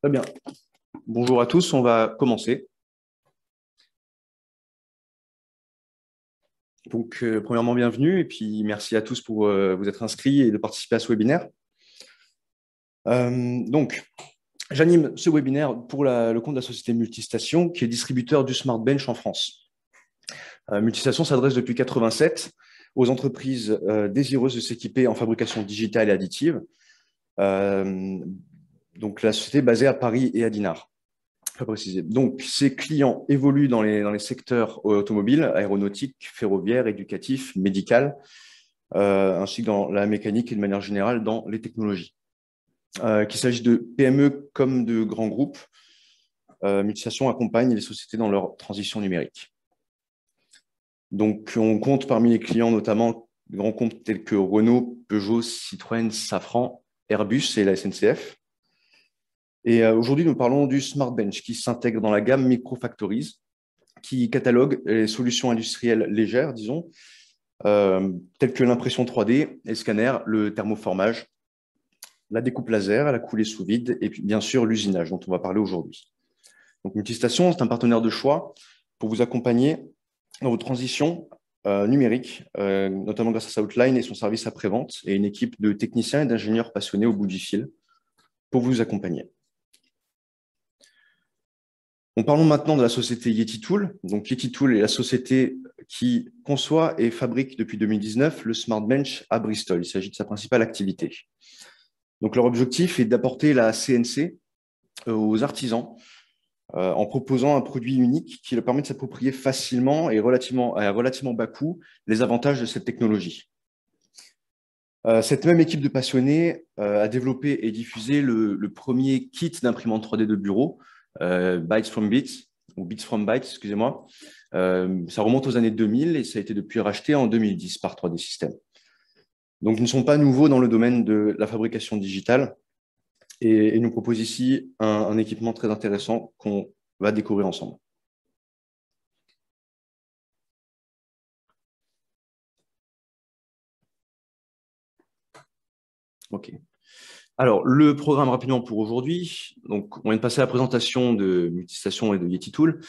Très bien. Bonjour à tous, on va commencer. Donc, premièrement, bienvenue et puis merci à tous pour vous être inscrits et de participer à ce webinaire. Donc, j'anime ce webinaire pour le compte de la société Multistation, qui est distributeur du Smart Bench en France. Multistation s'adresse depuis 1987 aux entreprises désireuses de s'équiper en fabrication digitale et additive. Donc, la société est basée à Paris et à Dinard. Préciser. Donc, ces clients évoluent dans les secteurs automobiles, aéronautiques, ferroviaires, éducatifs, médical, ainsi que dans la mécanique et de manière générale dans les technologies. Qu'il s'agisse de PME comme de grands groupes, Multistation accompagne les sociétés dans leur transition numérique. Donc, on compte parmi les clients notamment de grands comptes tels que Renault, Peugeot, Citroën, Safran, Airbus et la SNCF. Et aujourd'hui, nous parlons du Smart Bench qui s'intègre dans la gamme Microfactories, qui catalogue les solutions industrielles légères, disons, telles que l'impression 3D, les scanners, le thermoformage, la découpe laser, la coulée sous vide et puis bien sûr l'usinage dont on va parler aujourd'hui. Donc Multistation, c'est un partenaire de choix pour vous accompagner dans vos transitions numériques, notamment grâce à sa outline et son service après-vente et une équipe de techniciens et d'ingénieurs passionnés au bout du fil pour vous accompagner. Parlons maintenant de la société Yeti Tool. Donc, Yeti Tool est la société qui conçoit et fabrique depuis 2019 le Smart Bench à Bristol. Il s'agit de sa principale activité. Donc, leur objectif est d'apporter la CNC aux artisans en proposant un produit unique qui leur permet de s'approprier facilement et à relativement bas coût les avantages de cette technologie. Cette même équipe de passionnés a développé et diffusé le premier kit d'imprimante 3D de bureau, Bytes from Bits, ou Bits from Bytes, excusez-moi. Ça remonte aux années 2000 et ça a été depuis racheté en 2010 par 3D Systems. Donc, ils ne sont pas nouveaux dans le domaine de la fabrication digitale et nous proposent ici un équipement très intéressant qu'on va découvrir ensemble. OK. Alors, le programme rapidement pour aujourd'hui. Donc, on vient de passer à la présentation de Multistation et de Yeti Tool.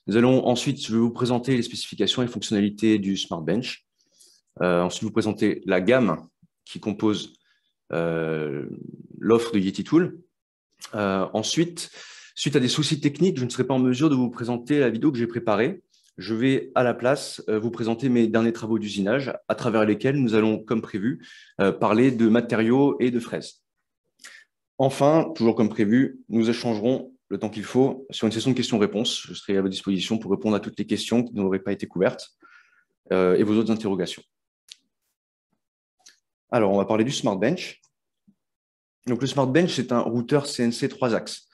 Nous allons ensuite, je vais vous présenter les spécifications et fonctionnalités du Smart Bench. Ensuite, vous présenter la gamme qui compose l'offre de Yeti Tool. Ensuite, suite à des soucis techniques, je ne serai pas en mesure de vous présenter la vidéo que j'ai préparée. Je vais à la place vous présenter mes derniers travaux d'usinage à travers lesquels nous allons, comme prévu, parler de matériaux et de fraises. Enfin, toujours comme prévu, nous échangerons le temps qu'il faut sur une session de questions-réponses. Je serai à votre disposition pour répondre à toutes les questions qui n'auraient pas été couvertes et vos autres interrogations. Alors, on va parler du Smart Bench. Donc, le Smart Bench, c'est un routeur CNC 3 axes.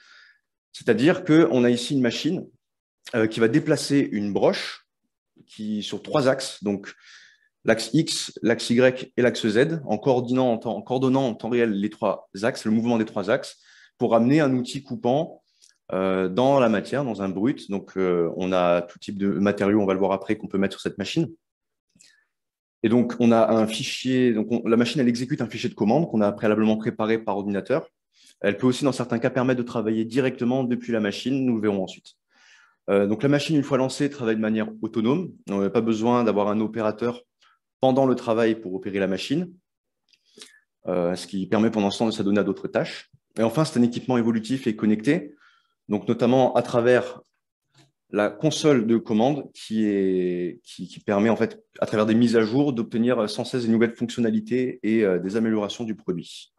C'est-à-dire qu'on a ici une machine qui va déplacer une broche sur 3 axes, donc l'axe X, l'axe Y et l'axe Z, en coordonnant en temps réel les 3 axes, le mouvement des 3 axes, pour amener un outil coupant dans la matière, dans un brut. Donc, on a tout type de matériaux, on va le voir après, qu'on peut mettre sur cette machine. Et donc, on a un fichier, donc la machine, elle exécute un fichier de commande qu'on a préalablement préparé par ordinateur. Elle peut aussi, dans certains cas, permettre de travailler directement depuis la machine. Nous le verrons ensuite. Donc, la machine, une fois lancée, travaille de manière autonome. On n'a pas besoin d'avoir un opérateur pendant le travail pour opérer la machine, ce qui permet pendant ce temps de s'adonner à d'autres tâches. Et enfin, c'est un équipement évolutif et connecté, donc notamment à travers la console de commande qui permet, en fait, à travers des mises à jour, d'obtenir sans cesse de nouvelles fonctionnalités et des améliorations du produit.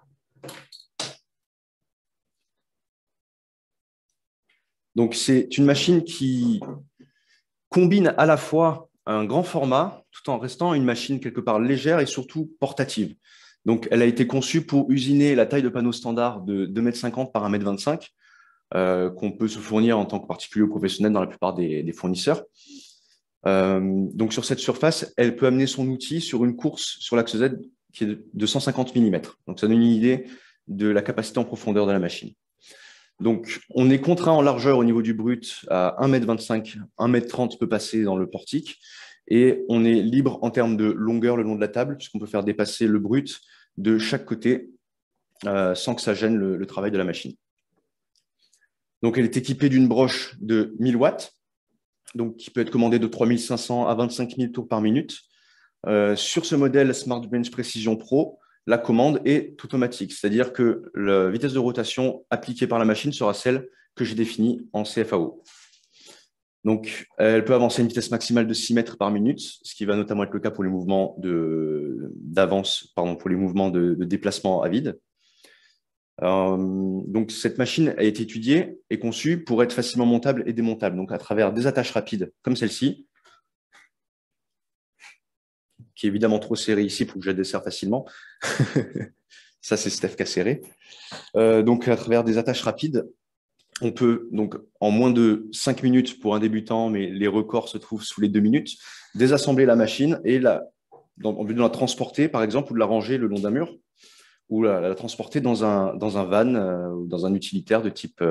Donc, c'est une machine qui combine à la fois un grand format tout en restant une machine quelque part légère et surtout portative. Donc, elle a été conçue pour usiner la taille de panneau standard de 2,50 m par 1,25 m qu'on peut se fournir en tant que particulier ou professionnel dans la plupart des fournisseurs. Donc, sur cette surface, elle peut amener son outil sur une course sur l'axe Z qui est de 150 mm. Donc, ça donne une idée de la capacité en profondeur de la machine. Donc, on est contraint en largeur au niveau du brut à 1,25 m, 1,30 m peut passer dans le portique, et on est libre en termes de longueur le long de la table, puisqu'on peut faire dépasser le brut de chaque côté sans que ça gêne le travail de la machine. Donc, elle est équipée d'une broche de 1000 watts, donc, qui peut être commandée de 3500 à 25 000 tours par minute. Sur ce modèle Smart Bench Precision Pro, la commande est automatique, c'est-à-dire que la vitesse de rotation appliquée par la machine sera celle que j'ai définie en CFAO. Donc, elle peut avancer à une vitesse maximale de 6 mètres par minute, ce qui va notamment être le cas pour les mouvements pour les mouvements de déplacement à vide. Donc, cette machine a été étudiée et conçue pour être facilement montable et démontable, donc à travers des attaches rapides comme celle-ci, qui est évidemment trop serrée ici pour que je la desserre facilement. Ça, c'est Steph qui a serré. Donc, à travers des attaches rapides, on peut, donc, en moins de 5 minutes pour un débutant, mais les records se trouvent sous les 2 minutes, désassembler la machine et en vue de la transporter, par exemple, ou de la ranger le long d'un mur, ou la transporter dans un van ou dans un utilitaire de type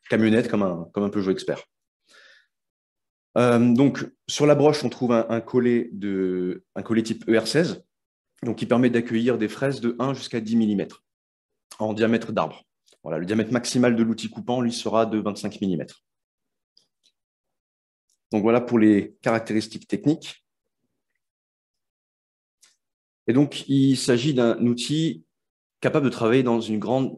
camionnette, comme un Peugeot Expert. Donc, sur la broche, on trouve un collet type ER16, donc, qui permet d'accueillir des fraises de 1 jusqu'à 10 mm en diamètre d'arbre. Voilà, le diamètre maximal de l'outil coupant, lui, sera de 25 mm. Donc, voilà pour les caractéristiques techniques. Et donc, il s'agit d'un outil capable de travailler dans une grande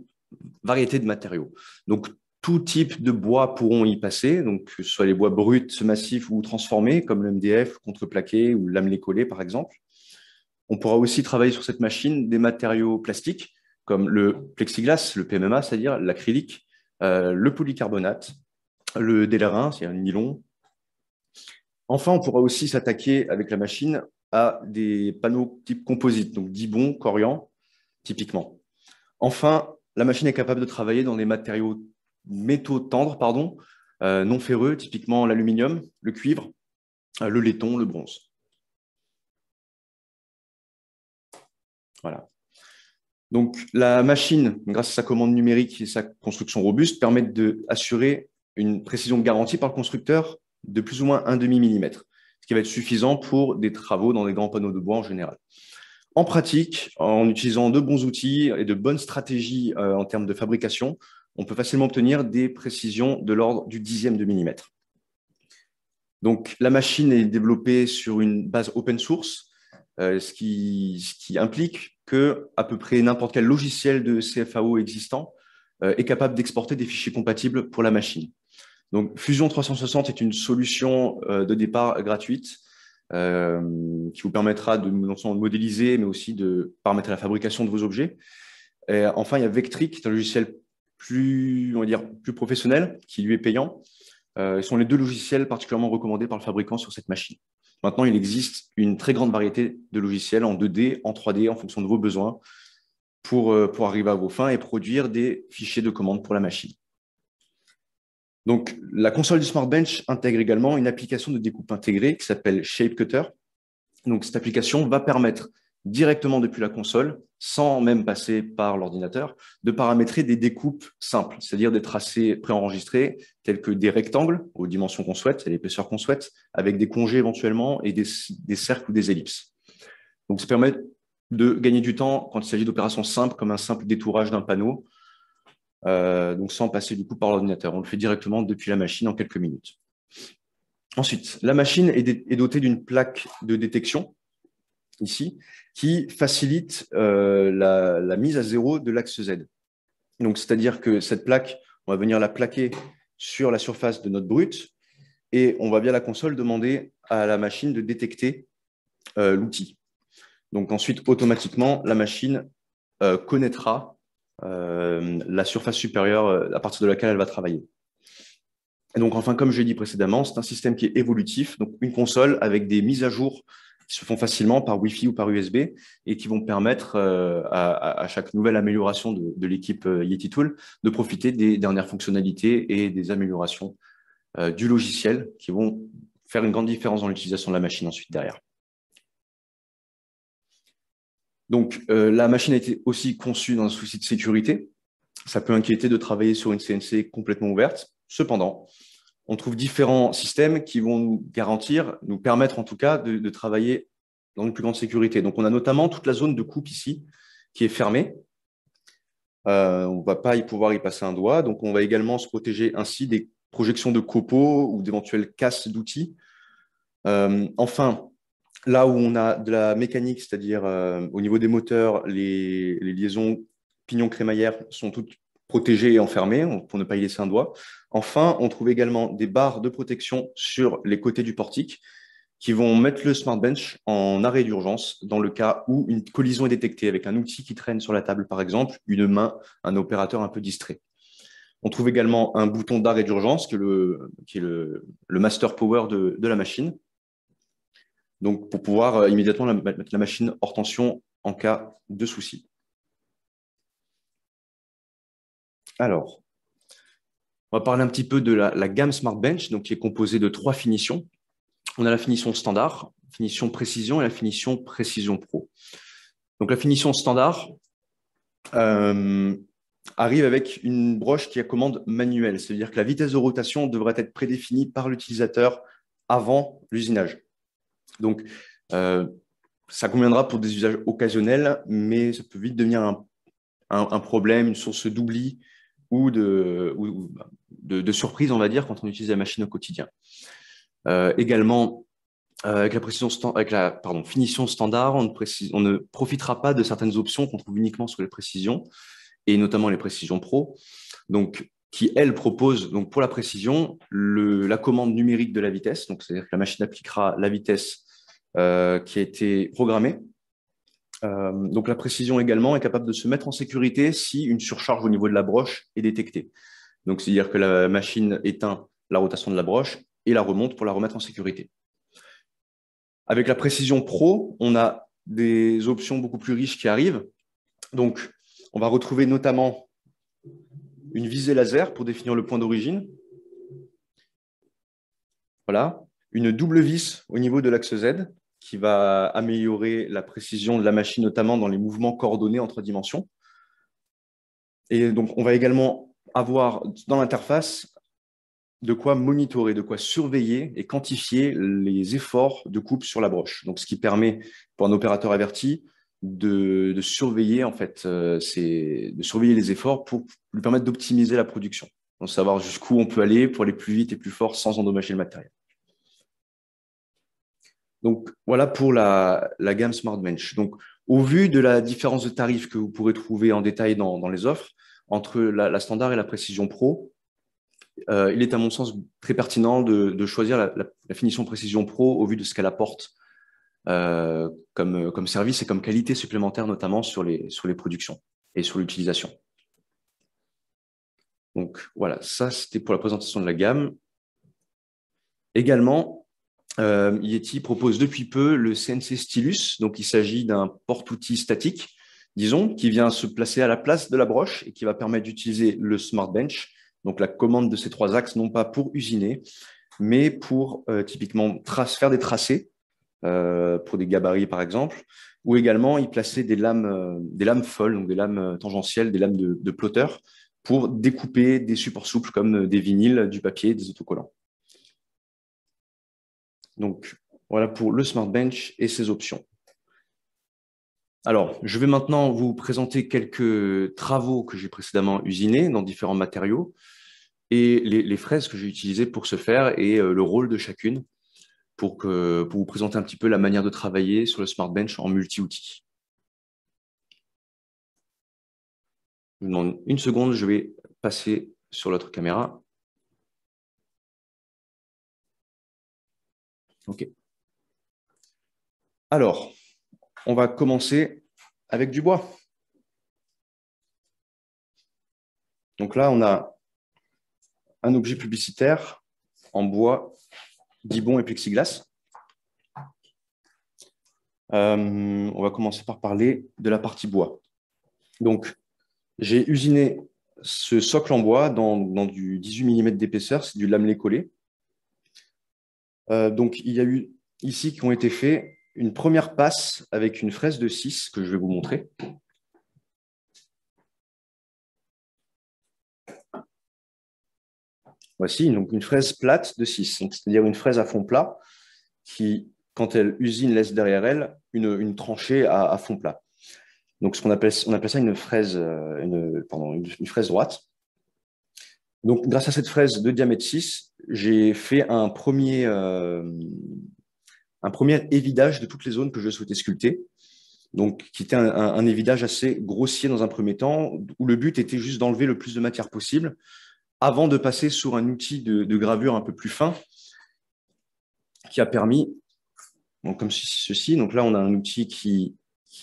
variété de matériaux. Donc, tout type de bois pourront y passer, donc que ce soit les bois bruts, massifs ou transformés, comme le MDF, contreplaqué ou lamelé collé, par exemple. On pourra aussi travailler sur cette machine des matériaux plastiques, comme le plexiglas, le PMMA, c'est-à-dire l'acrylique, le polycarbonate, le délarin, c'est-à-dire le nylon. Enfin, on pourra aussi s'attaquer avec la machine à des panneaux type composite, donc Dibond, Corian, typiquement. Enfin, la machine est capable de travailler dans des métaux tendres, non ferreux, typiquement l'aluminium, le cuivre, le laiton, le bronze. Voilà. Donc, la machine, grâce à sa commande numérique et sa construction robuste, permet d'assurer une précision garantie par le constructeur de plus ou moins 1/2 millimètre, ce qui va être suffisant pour des travaux dans des grands panneaux de bois en général. En pratique, en utilisant de bons outils et de bonnes stratégies en termes de fabrication, on peut facilement obtenir des précisions de l'ordre du 10e de millimètre. Donc, la machine est développée sur une base open source, ce qui implique que à peu près n'importe quel logiciel de CFAO existant est capable d'exporter des fichiers compatibles pour la machine. Donc, Fusion 360 est une solution de départ gratuite qui vous permettra non seulement de modéliser, mais aussi de paramétrer la fabrication de vos objets. Et enfin, il y a Vectric, qui est un logiciel plus professionnel, qui lui est payant. Ce sont les deux logiciels particulièrement recommandés par le fabricant sur cette machine. Maintenant, il existe une très grande variété de logiciels en 2D, en 3D, en fonction de vos besoins, pour arriver à vos fins et produire des fichiers de commande pour la machine. Donc, la console du Smart Bench intègre également une application de découpe intégrée qui s'appelle Shape Cutter. Donc, cette application va permettre directement depuis la console, sans même passer par l'ordinateur, de paramétrer des découpes simples, c'est-à-dire des tracés préenregistrés, tels que des rectangles aux dimensions qu'on souhaite, à l'épaisseur qu'on souhaite, avec des congés éventuellement et des cercles ou des ellipses. Donc, ça permet de gagner du temps quand il s'agit d'opérations simples, comme un simple détourage d'un panneau, donc sans passer du coup par l'ordinateur. On le fait directement depuis la machine en quelques minutes. Ensuite, la machine est dotée d'une plaque de détection, ici, qui facilite la mise à zéro de l'axe Z. Donc, c'est-à-dire que cette plaque, on va venir la plaquer sur la surface de notre brute et on va via la console demander à la machine de détecter l'outil. Donc ensuite, automatiquement, la machine connaîtra la surface supérieure à partir de laquelle elle va travailler. Et donc, enfin, comme je l'ai dit précédemment, c'est un système qui est évolutif, donc une console avec des mises à jour qui se font facilement par Wi-Fi ou par USB et qui vont permettre à chaque nouvelle amélioration de l'équipe Yeti Tool de profiter des dernières fonctionnalités et des améliorations du logiciel qui vont faire une grande différence dans l'utilisation de la machine ensuite derrière. Donc, la machine a été aussi conçue dans un souci de sécurité. Ça peut inquiéter de travailler sur une CNC complètement ouverte. Cependant, on trouve différents systèmes qui vont nous permettre en tout cas de travailler dans une plus grande sécurité. Donc, on a notamment toute la zone de coupe ici qui est fermée. On ne va pas pouvoir y passer un doigt. Donc, on va également se protéger ainsi des projections de copeaux ou d'éventuelles casses d'outils. Enfin, là où on a de la mécanique, c'est-à-dire au niveau des moteurs, les liaisons pignon-crémaillère sont toutes protégées et enfermées pour ne pas y laisser un doigt. Enfin, on trouve également des barres de protection sur les côtés du portique qui vont mettre le Smart Bench en arrêt d'urgence dans le cas où une collision est détectée avec un outil qui traîne sur la table, par exemple, une main, un opérateur un peu distrait. On trouve également un bouton d'arrêt d'urgence qui est le master power de la machine. Donc, pour pouvoir immédiatement mettre la machine hors tension en cas de souci. Alors, on va parler un petit peu de la gamme Smart Bench, donc, qui est composée de 3 finitions. On a la finition standard, finition précision et la finition précision pro. Donc, la finition standard arrive avec une broche qui a commande manuelle, c'est-à-dire que la vitesse de rotation devrait être prédéfinie par l'utilisateur avant l'usinage. Donc, ça conviendra pour des usages occasionnels, mais ça peut vite devenir un problème, une source d'oubli ou de surprise, on va dire, quand on utilise la machine au quotidien. Également, avec la finition standard, on ne profitera pas de certaines options qu'on trouve uniquement sur les précisions, et notamment les précisions pro, donc, qui, elles, proposent donc, pour la précision la commande numérique de la vitesse, donc c'est-à-dire que la machine appliquera la vitesse qui a été programmée. Donc la précision également est capable de se mettre en sécurité si une surcharge au niveau de la broche est détectée. Donc c'est-à-dire que la machine éteint la rotation de la broche et la remonte pour la remettre en sécurité. Avec la précision pro, on a des options beaucoup plus riches qui arrivent. Donc on va retrouver notamment une visée laser pour définir le point d'origine. Voilà, une double vis au niveau de l'axe Z qui va améliorer la précision de la machine, notamment dans les mouvements coordonnés en 3 dimensions. Et donc, on va également avoir dans l'interface de quoi monitorer, de quoi surveiller et quantifier les efforts de coupe sur la broche. Donc, ce qui permet pour un opérateur averti de surveiller en fait, de surveiller les efforts pour lui permettre d'optimiser la production. Donc, savoir jusqu'où on peut aller pour aller plus vite et plus fort sans endommager le matériel. Donc, voilà pour la gamme Smart Bench. Donc, au vu de la différence de tarifs que vous pourrez trouver en détail dans les offres, entre la standard et la précision pro, il est à mon sens très pertinent de choisir la finition précision pro au vu de ce qu'elle apporte comme service et comme qualité supplémentaire, notamment sur les productions et sur l'utilisation. Donc, voilà, ça, c'était pour la présentation de la gamme. Également, Yeti propose depuis peu le CNC Stylus. Donc, il s'agit d'un porte-outil statique, disons, qui vient se placer à la place de la broche et qui va permettre d'utiliser le Smart Bench, donc la commande de ces 3 axes, non pas pour usiner, mais pour typiquement faire des tracés pour des gabarits, par exemple, ou également y placer des lames folles, donc des lames tangentielles, des lames de plotter, pour découper des supports souples comme des vinyles, du papier, des autocollants. Donc, voilà pour le Smart Bench et ses options. Alors, je vais maintenant vous présenter quelques travaux que j'ai précédemment usinés dans différents matériaux et les fraises que j'ai utilisées pour ce faire et le rôle de chacune pour vous présenter un petit peu la manière de travailler sur le Smart Bench en multi-outils. Je vous demande une seconde, je vais passer sur l'autre caméra. OK. Alors, on va commencer avec du bois. Donc là, on a un objet publicitaire en bois, Dibond et plexiglas. On va commencer par parler de la partie bois. Donc, j'ai usiné ce socle en bois dans du 18 mm d'épaisseur, c'est du lamelé collé. Donc, il y a eu ici qui ont été faits une première passe avec une fraise de 6 que je vais vous montrer. Voici donc une fraise plate de 6, c'est-à-dire une fraise à fond plat qui, quand elle usine, laisse derrière elle une tranchée à fond plat. Donc, on appelle ça une fraise, une fraise droite. Donc, grâce à cette fraise de diamètre 6, j'ai fait un premier évidage de toutes les zones que je souhaitais sculpter. Donc, qui était un évidage assez grossier dans un premier temps, où le but était juste d'enlever le plus de matière possible avant de passer sur un outil de gravure un peu plus fin qui a permis, donc comme ceci, donc là on a un outil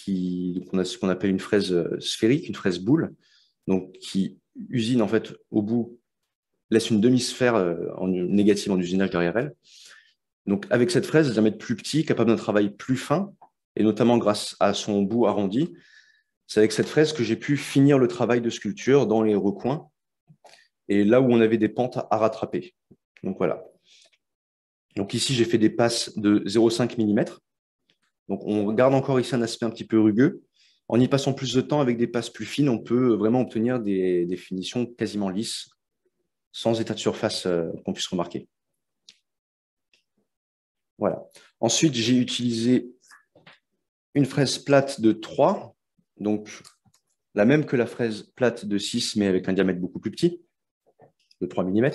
donc on a ce qu'on appelle une fraise sphérique, une fraise boule, donc qui usine en fait au bout, laisse une demi-sphère négative en usinage derrière elle. Donc avec cette fraise, de diamètre plus petit, capable d'un travail plus fin, et notamment grâce à son bout arrondi, c'est avec cette fraise que j'ai pu finir le travail de sculpture dans les recoins et là où on avait des pentes à rattraper. Donc voilà. Donc ici, j'ai fait des passes de 0,5 mm. Donc on garde encore ici un aspect un petit peu rugueux. En y passant plus de temps avec des passes plus fines, on peut vraiment obtenir des finitions quasiment lisses, sans état de surface qu'on puisse remarquer. Voilà. Ensuite, j'ai utilisé une fraise plate de 3, donc la même que la fraise plate de 6, mais avec un diamètre beaucoup plus petit, de 3 mm,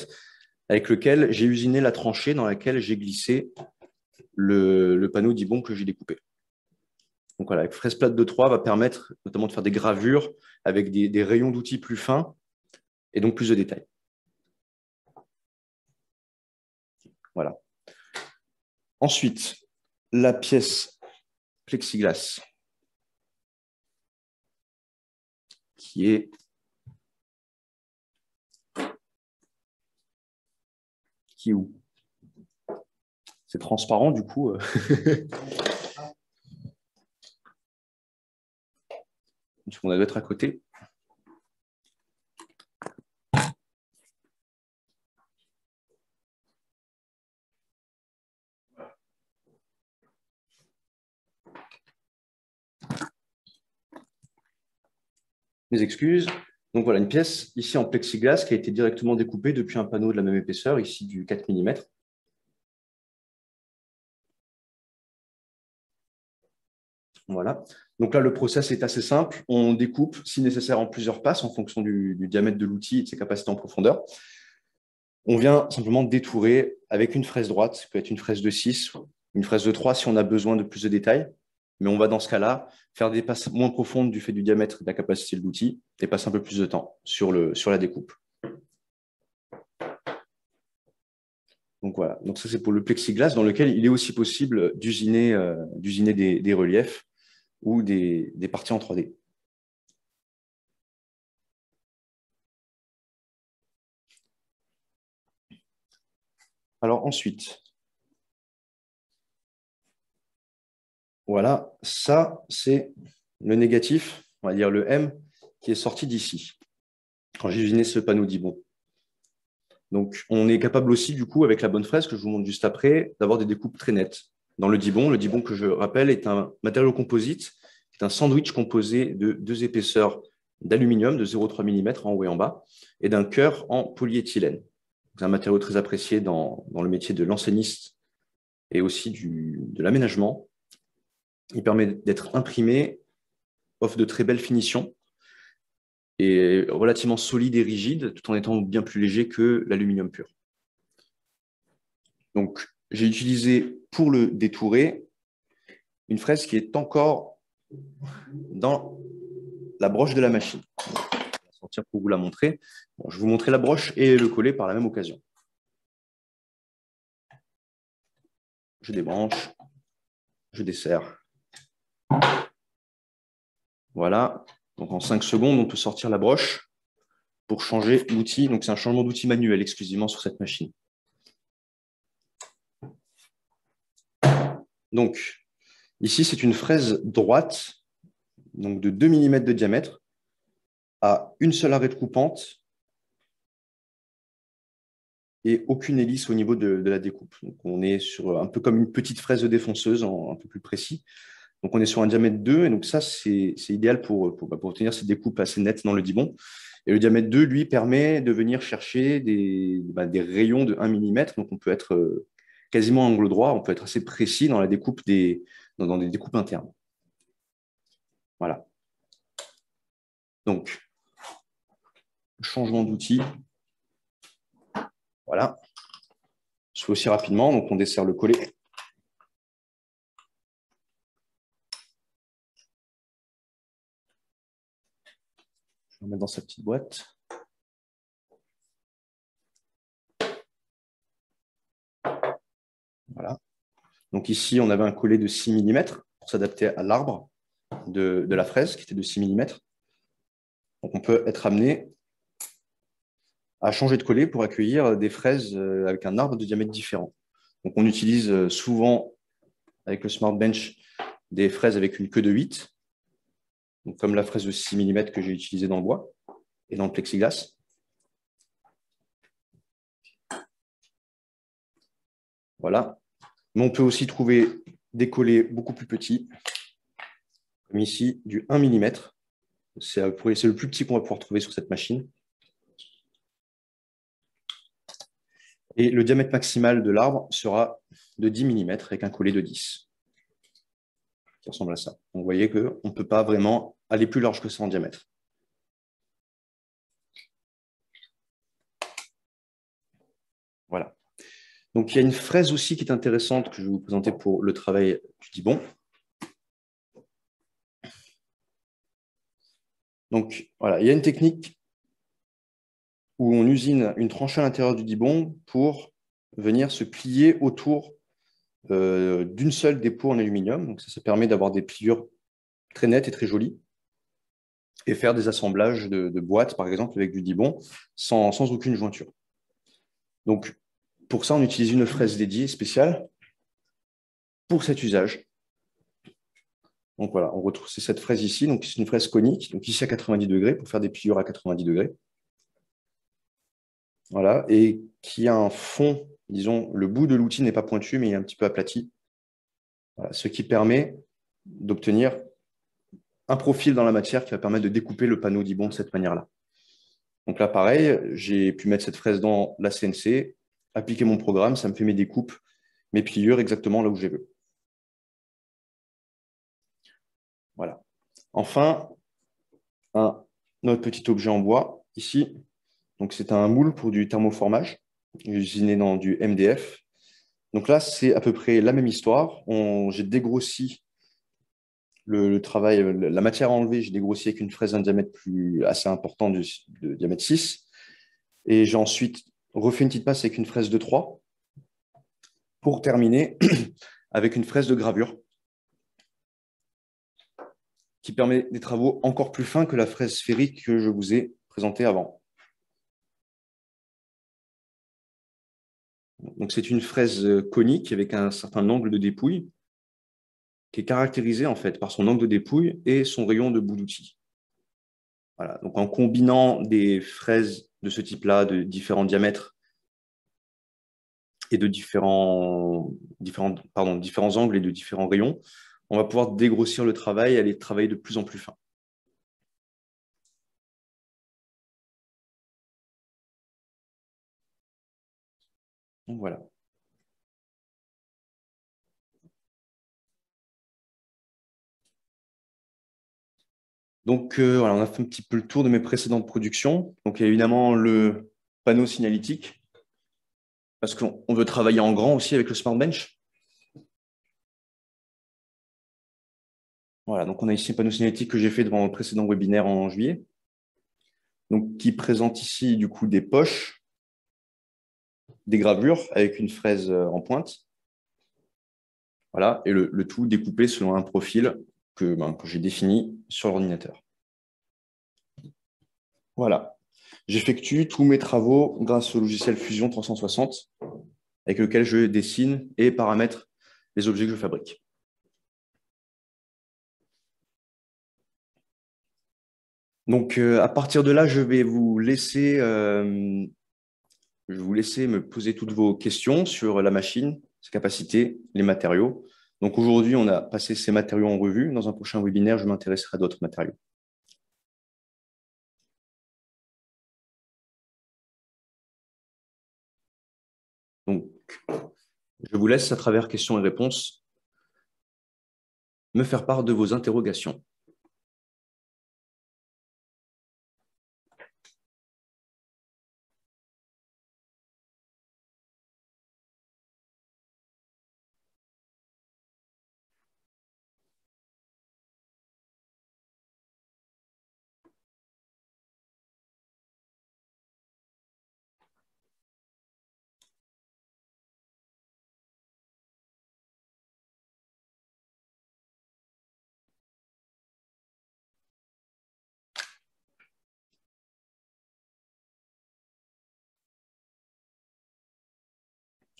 avec lequel j'ai usiné la tranchée dans laquelle j'ai glissé le panneau d'Ibon que j'ai découpé. Donc voilà, la fraise plate de 3 va permettre notamment de faire des gravures avec des rayons d'outils plus fins et donc plus de détails. Voilà. Ensuite, la pièce plexiglas qui est où? C'est transparent du coup. On doit être à côté. Mes excuses. Donc voilà, une pièce ici en plexiglas qui a été directement découpée depuis un panneau de la même épaisseur, ici du 4 mm. Voilà. Donc là, le process est assez simple. On découpe, si nécessaire, en plusieurs passes en fonction du diamètre de l'outil et de ses capacités en profondeur. On vient simplement détourer avec une fraise droite, ça peut être une fraise de 6, une fraise de 3 si on a besoin de plus de détails. Mais on va dans ce cas-là faire des passes moins profondes du fait du diamètre et de la capacité de l'outil et passer un peu plus de temps sur la découpe. Donc voilà, donc ça c'est pour le plexiglas dans lequel il est aussi possible d'usiner des reliefs ou des parties en 3D. Alors ensuite, voilà, ça c'est le négatif, on va dire le M, qui est sorti d'ici, quand j'ai usiné ce panneau d'Ibon. Donc on est capable aussi, du coup, avec la bonne fraise que je vous montre juste après, d'avoir des découpes très nettes. Dans le Dibon que je rappelle est un matériau composite, c'est un sandwich composé de 2 épaisseurs d'aluminium de 0,3 mm en haut et en bas, et d'un cœur en polyéthylène. C'est un matériau très apprécié dans le métier de l'enseigniste et aussi de l'aménagement. Il permet d'être imprimé, offre de très belles finitions et relativement solide et rigide, tout en étant bien plus léger que l'aluminium pur. Donc, j'ai utilisé pour le détourer une fraise qui est encore dans la broche de la machine. Je vais sortir pour vous la montrer. Bon, je vais vous montrer la broche et le collet par la même occasion. Je débranche, je desserre. Voilà. Donc en 5 secondes, on peut sortir la broche pour changer l'outil. Donc c'est un changement d'outil manuel exclusivement sur cette machine. Donc ici, c'est une fraise droite, donc de 2 mm de diamètre, à une seule arête coupante et aucune hélice au niveau de la découpe. Donc on est sur un peu comme une petite fraise de défonceuse, un peu plus précis. Donc on est sur un diamètre 2, et donc ça, c'est idéal pour obtenir ces découpes assez nettes dans le Dibon. Et le diamètre 2, lui, permet de venir chercher des rayons de 1 mm, donc on peut être quasiment à angle droit, on peut être assez précis dans la découpe dans des découpes internes. Voilà. Donc, changement d'outil. Voilà. Je fais aussi rapidement, donc on desserre le collet. Je vais le mettre dans sa petite boîte. Voilà. Donc ici, on avait un collet de 6 mm pour s'adapter à l'arbre de la fraise qui était de 6 mm. Donc on peut être amené à changer de collet pour accueillir des fraises avec un arbre de diamètre différent. Donc on utilise souvent avec le Smart Bench des fraises avec une queue de 8, donc comme la fraise de 6 mm que j'ai utilisée dans le bois et dans le plexiglas. Voilà. Mais on peut aussi trouver des collets beaucoup plus petits, comme ici du 1 mm. C'est le plus petit qu'on va pouvoir trouver sur cette machine. Et le diamètre maximal de l'arbre sera de 10 mm avec un collet de 10, qui ressemble à ça. Donc, vous voyez qu'on ne peut pas vraiment aller plus large que ça en diamètre. Voilà. Donc, il y a une fraise aussi qui est intéressante que je vais vous présenter pour le travail du Dibond. Donc, voilà, il y a une technique où on usine une tranchée à l'intérieur du Dibond pour venir se plier autour d'une seule des peaux en aluminium. Donc, ça permet d'avoir des pliures très nettes et très jolies et faire des assemblages de boîtes, par exemple, avec du Dibond sans aucune jointure. Donc, pour ça, on utilise une fraise dédiée spéciale pour cet usage. Donc voilà, on retrouve cette fraise ici. Donc c'est une fraise conique, donc ici à 90 degrés pour faire des pliures à 90 degrés. Voilà, et qui a un fond, disons, le bout de l'outil n'est pas pointu, mais il est un petit peu aplati. Voilà, ce qui permet d'obtenir un profil dans la matière qui va permettre de découper le panneau Dibond de cette manière-là. Donc là, pareil, j'ai pu mettre cette fraise dans la CNC, appliquer mon programme, ça me fait mes découpes, mes pliures exactement là où je veux. Voilà. Enfin, un autre petit objet en bois, ici. Donc, c'est un moule pour du thermoformage, usiné dans du MDF. Donc là, c'est à peu près la même histoire. J'ai dégrossi le travail, la matière à enlever, j'ai dégrossi avec une fraise d'un diamètre assez important, de diamètre 6. Et j'ai ensuite refait une petite passe avec une fraise de 3 pour terminer avec une fraise de gravure qui permet des travaux encore plus fins que la fraise sphérique que je vous ai présentée avant. Donc, c'est une fraise conique avec un certain angle de dépouille qui est caractérisé en fait par son angle de dépouille et son rayon de bout d'outil. Voilà. Donc, en combinant des fraises de ce type-là, de différents diamètres et de différents angles et de différents rayons, on va pouvoir dégrossir le travail et aller travailler de plus en plus fin. Donc, voilà. Donc, voilà, on a fait un petit peu le tour de mes précédentes productions. Donc, il y a évidemment le panneau signalétique, parce qu'on veut travailler en grand aussi avec le Smart Bench. Voilà, donc on a ici un panneau signalétique que j'ai fait devant le précédent webinaire en juillet. Donc, qui présente ici du coup des poches, des gravures avec une fraise en pointe. Voilà, et le tout découpé selon un profil que j'ai défini sur l'ordinateur. Voilà. J'effectue tous mes travaux grâce au logiciel Fusion 360 avec lequel je dessine et paramètre les objets que je fabrique. Donc, à partir de là, je vais vous laisser me poser toutes vos questions sur la machine, ses capacités, les matériaux. Donc, aujourd'hui, on a passé ces matériaux en revue. Dans un prochain webinaire, je m'intéresserai à d'autres matériaux. Donc, je vous laisse, à travers questions et réponses, me faire part de vos interrogations.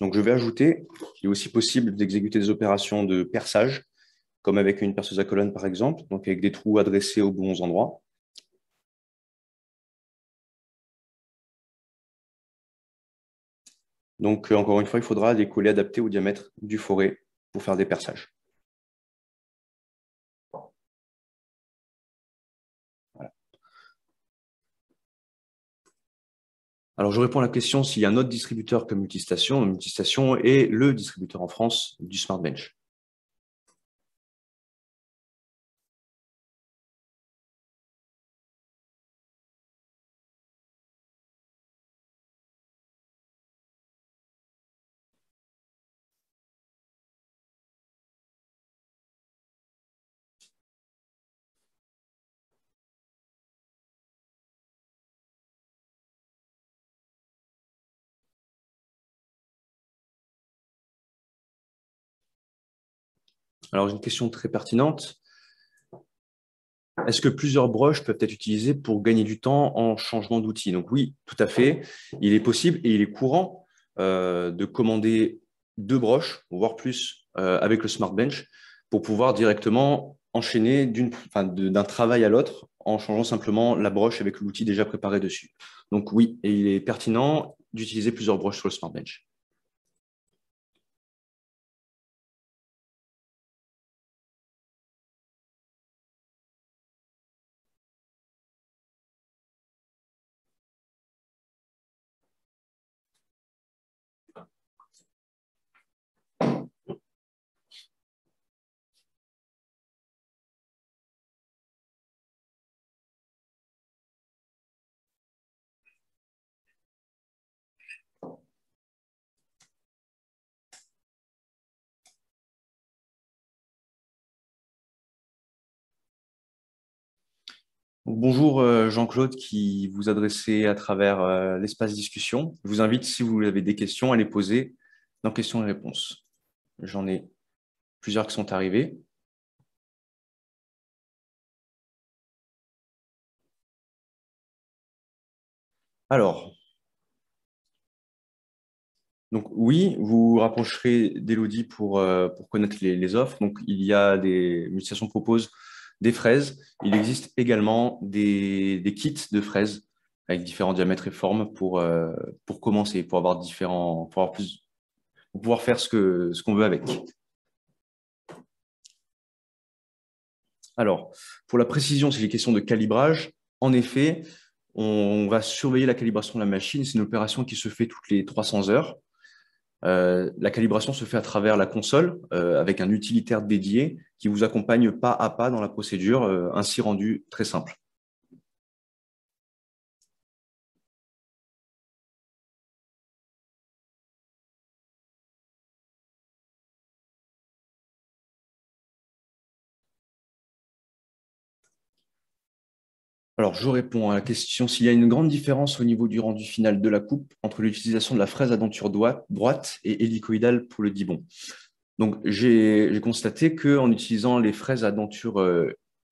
Donc, je vais ajouter qu'il est aussi possible d'exécuter des opérations de perçage, comme avec une perceuse à colonne, par exemple, donc avec des trous adressés aux bons endroits. Donc, encore une fois, il faudra des collets adaptés au diamètre du forêt pour faire des perçages. Voilà. Alors, je réponds à la question s'il y a un autre distributeur que Multistation. Multistation est le distributeur en France du Smart Bench. Alors, j'ai une question très pertinente. Est-ce que plusieurs broches peuvent être utilisées pour gagner du temps en changement d'outil? Donc oui, tout à fait. Il est possible et il est courant de commander 2 broches, voire plus, avec le Smart Bench pour pouvoir directement enchaîner d'un travail à l'autre en changeant simplement la broche avec l'outil déjà préparé dessus. Donc oui, et il est pertinent d'utiliser plusieurs broches sur le Smart Bench. Bonjour Jean-Claude qui vous adressez à travers l'espace discussion. Je vous invite, si vous avez des questions, à les poser dans questions et réponses. J'en ai plusieurs qui sont arrivés. Alors, donc oui, vous vous rapprocherez d'Elodie pour connaître les offres. Donc, il y a des Multistation propose des fraises. Il existe également des kits de fraises avec différents diamètres et formes pour commencer, pour avoir pour avoir plus, pour pouvoir faire ce qu'on veut avec. Alors, pour la précision, c'est les questions de calibrage. En effet, on va surveiller la calibration de la machine. C'est une opération qui se fait toutes les 300 heures. La calibration se fait à travers la console avec un utilitaire dédié qui vous accompagne pas à pas dans la procédure, ainsi rendu très simple. Alors, je réponds à la question s'il y a une grande différence au niveau du rendu final de la coupe entre l'utilisation de la fraise à denture droite et hélicoïdale pour le dibond. Donc, j'ai constaté qu'en utilisant les fraises à denture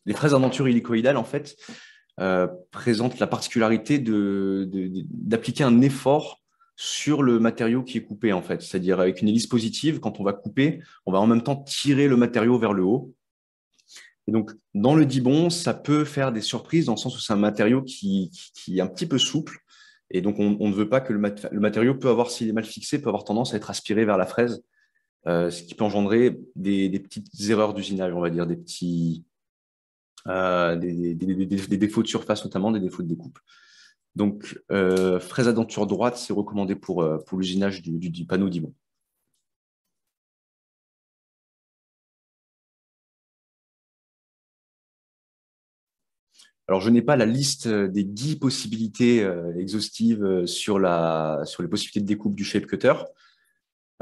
hélicoïdale, en fait, présente la particularité d'appliquer un effort sur le matériau qui est coupé, en fait. C'est-à-dire avec une hélice positive, quand on va couper, on va en même temps tirer le matériau vers le haut. Et donc, dans le dibond, ça peut faire des surprises dans le sens où c'est un matériau qui est un petit peu souple. Et donc, on ne veut pas que le matériau peut avoir, s'il est mal fixé, peut avoir tendance à être aspiré vers la fraise, ce qui peut engendrer des petites erreurs d'usinage, on va dire, des défauts de surface, notamment des défauts de découpe. Donc, fraise à denture droite, c'est recommandé pour l'usinage du panneau d'Ibon. Alors, je n'ai pas la liste des 10 possibilités exhaustives sur les possibilités de découpe du shape cutter.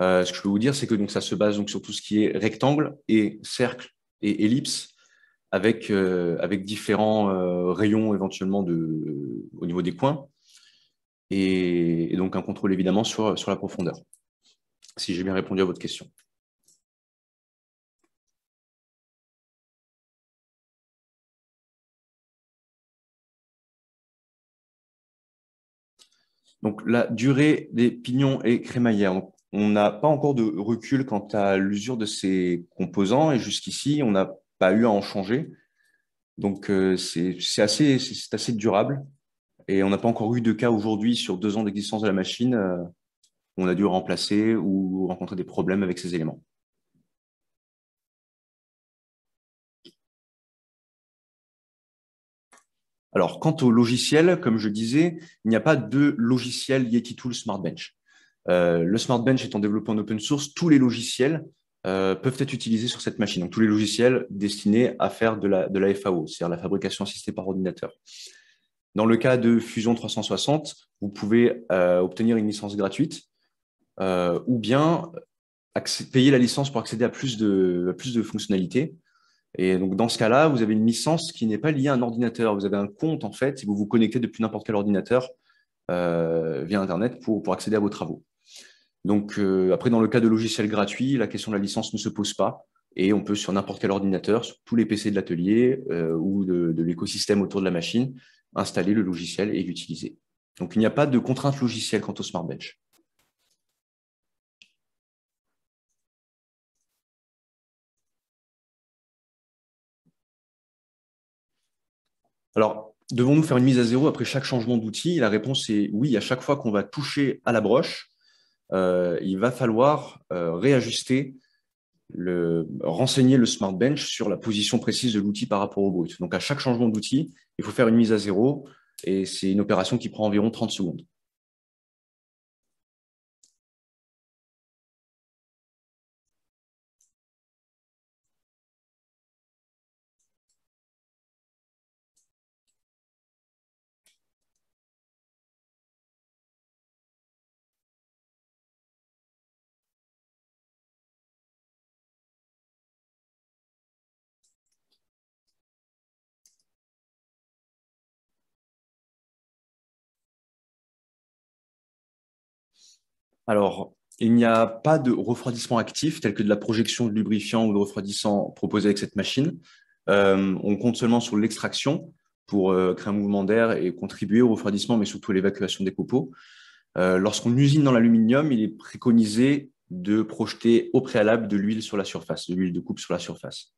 Ce que je peux vous dire, c'est que donc, ça se base donc, sur tout ce qui est rectangle et cercle et ellipse avec différents rayons éventuellement au niveau des coins et donc un contrôle évidemment sur la profondeur, si j'ai bien répondu à votre question. Donc, la durée des pignons et crémaillères. Donc, on n'a pas encore de recul quant à l'usure de ces composants et jusqu'ici, on n'a pas eu à en changer. Donc, c'est assez durable et on n'a pas encore eu de cas aujourd'hui sur 2 ans d'existence de la machine où on a dû remplacer ou rencontrer des problèmes avec ces éléments. Alors, quant au logiciel, comme je disais, il n'y a pas de logiciel Yeti Tool Smart Bench. Le Smart Bench étant développé en open source, tous les logiciels peuvent être utilisés sur cette machine. Donc, tous les logiciels destinés à faire de la FAO, c'est-à-dire la fabrication assistée par ordinateur. Dans le cas de Fusion 360, vous pouvez obtenir une licence gratuite ou bien payer la licence pour accéder à plus de fonctionnalités. Et donc, dans ce cas-là, vous avez une licence qui n'est pas liée à un ordinateur. Vous avez un compte, en fait, et vous vous connectez depuis n'importe quel ordinateur via Internet pour accéder à vos travaux. Donc, après, dans le cas de logiciels gratuits, la question de la licence ne se pose pas. Et on peut, sur n'importe quel ordinateur, sur tous les PC de l'atelier ou de l'écosystème autour de la machine, installer le logiciel et l'utiliser. Donc, il n'y a pas de contrainte logicielle quant au Smart Bench. Alors, devons-nous faire une mise à zéro après chaque changement d'outil? La réponse est oui. À chaque fois qu'on va toucher à la broche, il va falloir réajuster, renseigner le Smart Bench sur la position précise de l'outil par rapport au brut. Donc, à chaque changement d'outil, il faut faire une mise à zéro et c'est une opération qui prend environ 30 secondes. Alors, il n'y a pas de refroidissement actif tel que de la projection de lubrifiant ou de refroidissant proposé avec cette machine. On compte seulement sur l'extraction pour créer un mouvement d'air et contribuer au refroidissement, mais surtout à l'évacuation des copeaux. Lorsqu'on usine dans l'aluminium, il est préconisé de projeter au préalable de l'huile sur la surface, de l'huile de coupe sur la surface.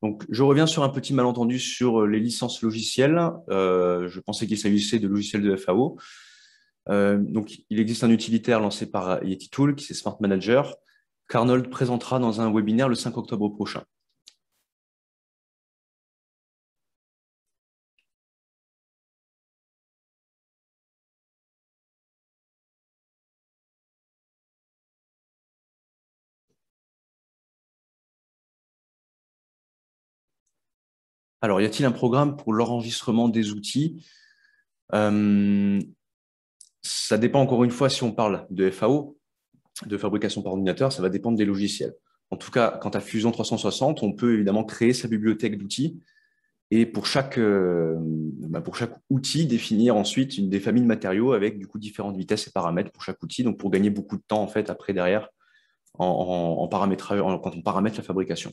Donc, je reviens sur un petit malentendu sur les licences logicielles. Je pensais qu'il s'agissait de logiciels de FAO. Donc, il existe un utilitaire lancé par Yeti Tool, qui est Smart Manager, qu'Arnold présentera dans un webinaire le 5 octobre prochain. Alors, y a-t-il un programme pour l'enregistrement des outils? Ça dépend encore une fois si on parle de FAO, de fabrication par ordinateur, ça va dépendre des logiciels. En tout cas, quant à Fusion 360, on peut évidemment créer sa bibliothèque d'outils et pour chaque outil, définir ensuite des familles de matériaux avec du coup différentes vitesses et paramètres pour chaque outil, donc pour gagner beaucoup de temps en fait après derrière en paramétrage, quand on paramètre la fabrication.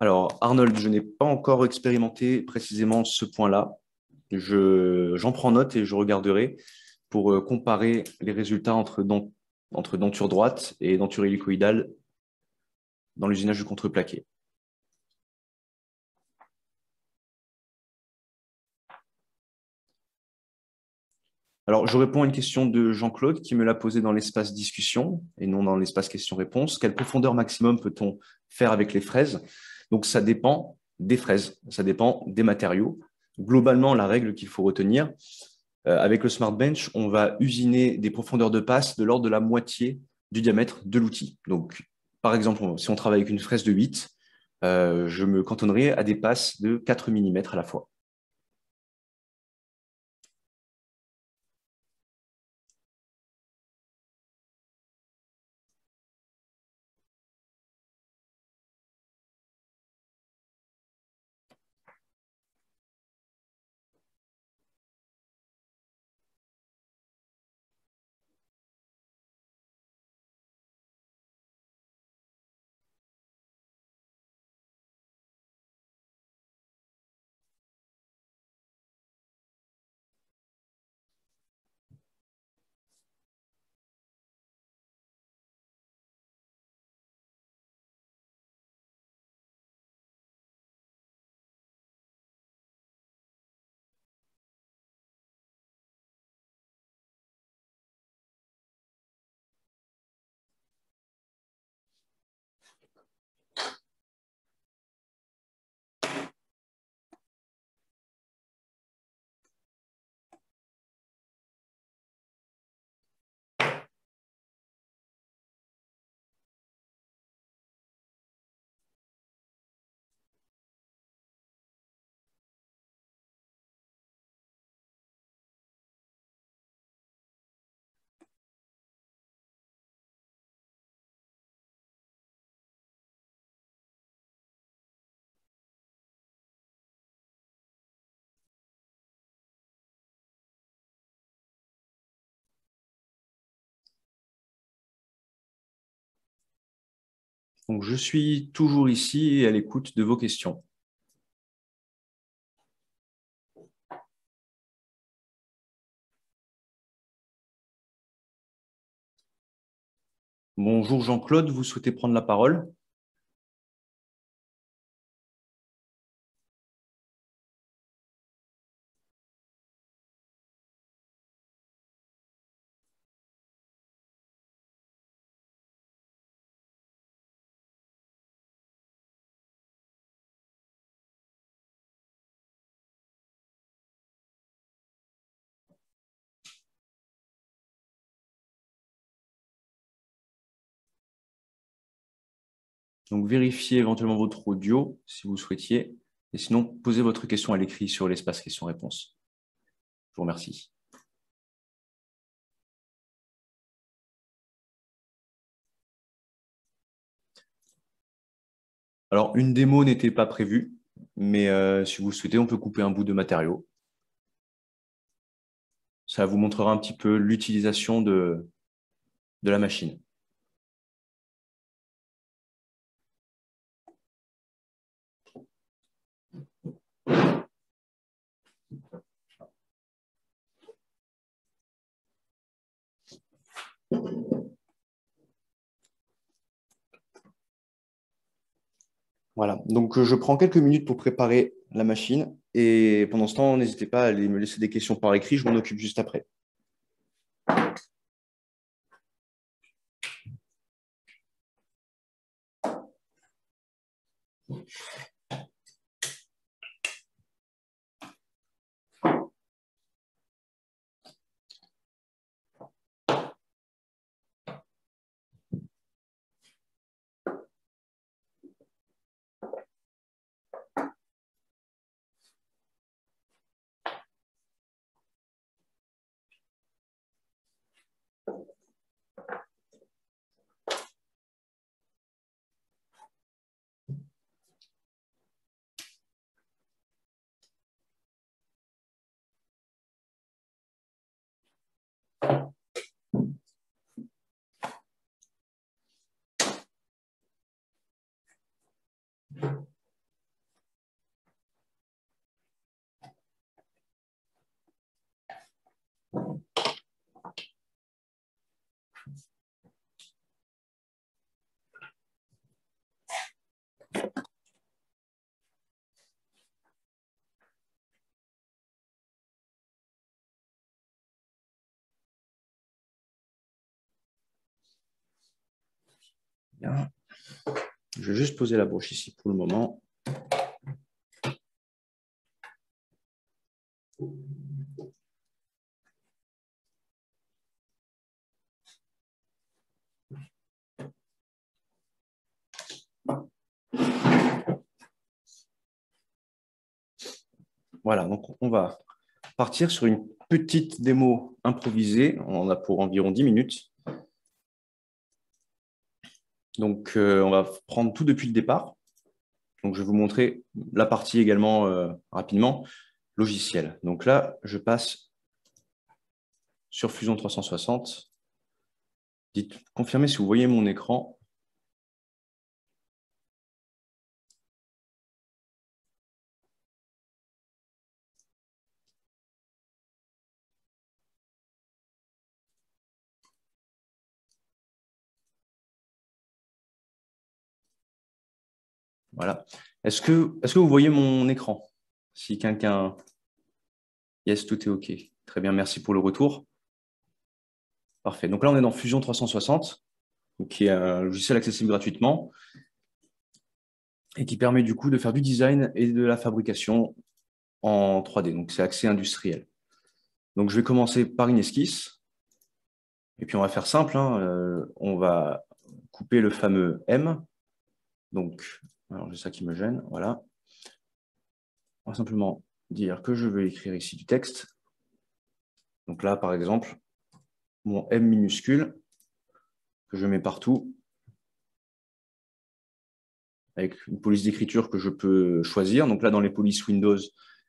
Alors, Arnold, je n'ai pas encore expérimenté précisément ce point-là. J'en prends note et je regarderai pour comparer les résultats entre denture droite et denture hélicoïdale dans l'usinage du contreplaqué. Alors, je réponds à une question de Jean-Claude qui me l'a posée dans l'espace discussion et non dans l'espace question-réponse. Quelle profondeur maximum peut-on faire avec les fraises? Donc, ça dépend des fraises, ça dépend des matériaux. Globalement, la règle qu'il faut retenir, avec le Smart Bench, on va usiner des profondeurs de passe de l'ordre de la moitié du diamètre de l'outil. Donc, par exemple, si on travaille avec une fraise de 8, je me cantonnerai à des passes de 4 mm à la fois. Donc, je suis toujours ici et à l'écoute de vos questions. Bonjour Jean-Claude, vous souhaitez prendre la parole? Donc, vérifiez éventuellement votre audio si vous souhaitiez. Et sinon, posez votre question à l'écrit sur l'espace questions-réponses. Je vous remercie. Alors, une démo n'était pas prévue, mais si vous souhaitez, on peut couper un bout de matériau. Ça vous montrera un petit peu l'utilisation de la machine. Voilà, donc je prends quelques minutes pour préparer la machine et pendant ce temps, n'hésitez pas à aller me laisser des questions par écrit, je m'en occupe juste après. Bien. Je vais juste poser la broche ici pour le moment. Voilà, donc on va partir sur une petite démo improvisée. On en a pour environ 10 minutes. Donc, on va prendre tout depuis le départ. Donc, je vais vous montrer la partie également rapidement, logiciel. Donc là, je passe sur Fusion 360. Confirmez si vous voyez mon écran. Voilà. Est-ce que vous voyez mon écran? Si quelqu'un... Yes, tout est OK. Très bien, merci pour le retour. Parfait. Donc là, on est dans Fusion 360, qui est un logiciel accessible gratuitement et qui permet du coup de faire du design et de la fabrication en 3D. Donc, c'est accès industriel. Donc, je vais commencer par une esquisse. Et puis, on va faire simple, hein. On va couper le fameux M. Donc, alors, c'est ça qui me gêne. Voilà. On va simplement dire que je veux écrire ici du texte. Donc là, par exemple, mon M minuscule, que je mets partout, avec une police d'écriture que je peux choisir. Donc là, dans les polices Windows,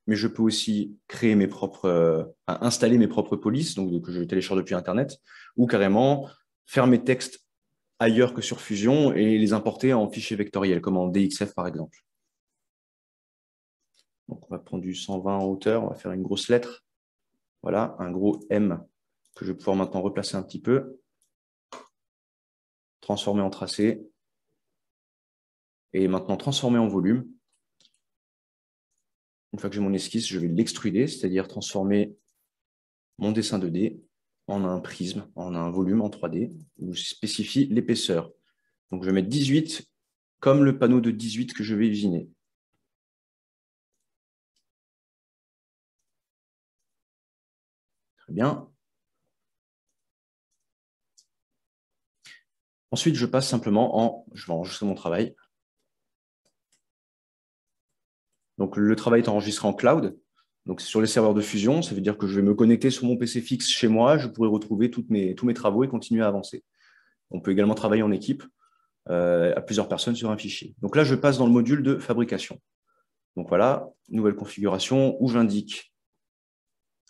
mais je peux aussi créer mes propres, installer mes propres polices, donc que je télécharge depuis Internet, ou carrément faire mes textes ailleurs que sur Fusion et les importer en fichier vectoriel, comme en DXF par exemple. Donc, on va prendre du 120 en hauteur, on va faire une grosse lettre. Voilà, un gros M que je vais pouvoir maintenant replacer un petit peu, transformer en tracé, et maintenant transformer en volume. Une fois que j'ai mon esquisse, je vais l'extruder, c'est-à-dire transformer mon dessin 2D en un prisme, en un volume en 3D, où je spécifie l'épaisseur. Donc, je vais mettre 18 comme le panneau de 18 que je vais usiner. Très bien. Ensuite, je passe simplement je vais enregistrer mon travail. Donc, le travail est enregistré en cloud. Donc, c'est sur les serveurs de Fusion. Ça veut dire que je vais me connecter sur mon PC fixe chez moi. Je pourrai retrouver tous mes travaux et continuer à avancer. On peut également travailler en équipe à plusieurs personnes sur un fichier. Donc là, je passe dans le module de fabrication. Donc voilà, nouvelle configuration où j'indique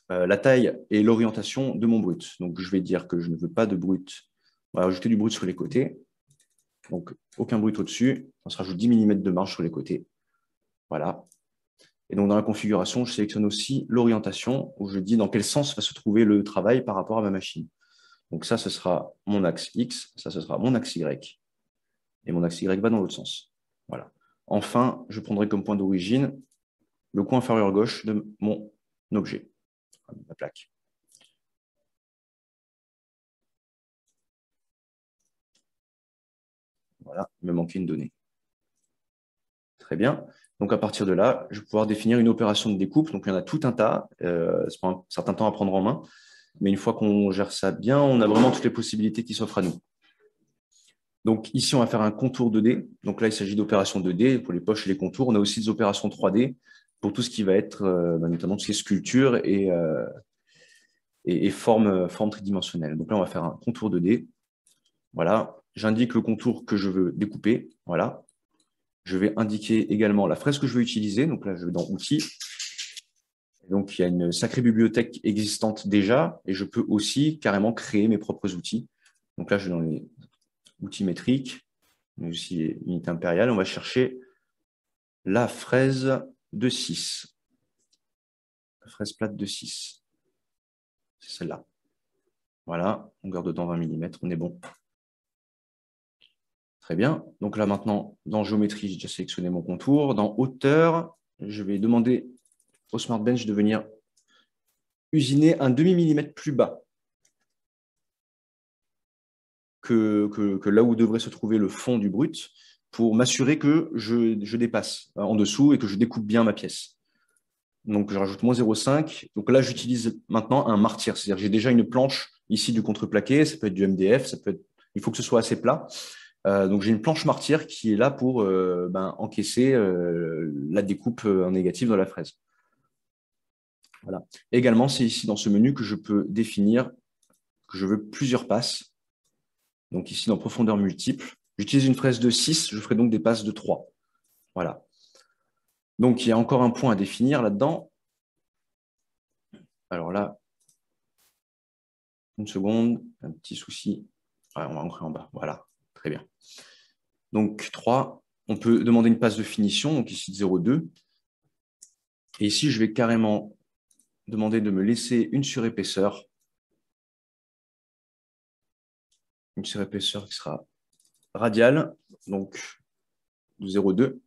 la taille et l'orientation de mon brut. Donc, je vais dire que je ne veux pas de brut. On va ajouter du brut sur les côtés. Donc, aucun brut au-dessus. On se rajoute 10 mm de marge sur les côtés. Voilà. Et donc, dans la configuration, je sélectionne aussi l'orientation, où je dis dans quel sens va se trouver le travail par rapport à ma machine. Donc ça, ce sera mon axe X, ça, ce sera mon axe Y. Et mon axe Y va dans l'autre sens. Voilà. Enfin, je prendrai comme point d'origine le coin inférieur gauche de mon objet, ma plaque. Voilà, il me manquait une donnée. Très bien. Donc, à partir de là, je vais pouvoir définir une opération de découpe. Donc, il y en a tout un tas. Ça prend un certain temps à prendre en main. Mais une fois qu'on gère ça bien, on a vraiment toutes les possibilités qui s'offrent à nous. Donc, ici, on va faire un contour 2D. Donc là, il s'agit d'opérations 2D pour les poches et les contours. On a aussi des opérations 3D pour tout ce qui va être, notamment tout ce qui est sculpture et forme tridimensionnelle. Donc là, on va faire un contour 2D. Voilà. J'indique le contour que je veux découper. Voilà. Je vais indiquer également la fraise que je veux utiliser. Donc là, je vais dans Outils. Donc, il y a une sacrée bibliothèque existante déjà, et je peux aussi carrément créer mes propres outils. Donc là, je vais dans les outils métriques, mais aussi unité impériale. On va chercher la fraise de 6. La fraise plate de 6. C'est celle-là. Voilà, longueur de dent 20 mm, on est bon. Très bien. Donc là, maintenant, dans géométrie, j'ai déjà sélectionné mon contour. Dans hauteur, je vais demander au Smart Bench de venir usiner un demi-millimètre plus bas que là où devrait se trouver le fond du brut pour m'assurer que je dépasse en dessous et que je découpe bien ma pièce. Donc, je rajoute moins 0,5. Donc là, j'utilise maintenant un martyr. C'est-à-dire que j'ai déjà une planche ici du contreplaqué. Ça peut être du MDF. Il faut que ce soit assez plat. Donc, j'ai une planche martyr qui est là pour encaisser la découpe en négatif dans la fraise. Voilà. Également, c'est ici dans ce menu que je peux définir que je veux plusieurs passes. Donc ici, dans profondeur multiple, j'utilise une fraise de 6, je ferai donc des passes de 3. Voilà. Donc, il y a encore un point à définir là-dedans. Alors là, une seconde, un petit souci. Ouais, on va ancrer en bas. Voilà, très bien. Donc, 3, on peut demander une passe de finition, donc ici 0,2. Et ici, je vais carrément demander de me laisser une surépaisseur. Une surépaisseur qui sera radiale, donc de 0,2,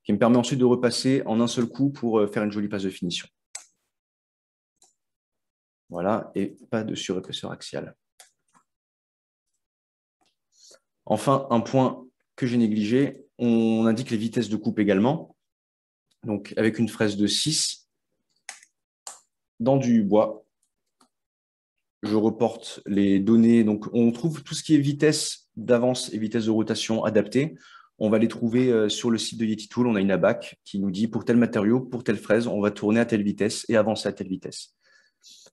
qui me permet ensuite de repasser en un seul coup pour faire une jolie passe de finition. Voilà, et pas de surépaisseur axiale. Enfin, un point que j'ai négligé, on indique les vitesses de coupe également. Donc, avec une fraise de 6, dans du bois, je reporte les données. Donc, on trouve tout ce qui est vitesse d'avance et vitesse de rotation adaptée. On va les trouver sur le site de Yeti Tool. On a une ABAC qui nous dit pour tel matériau, pour telle fraise, on va tourner à telle vitesse et avancer à telle vitesse.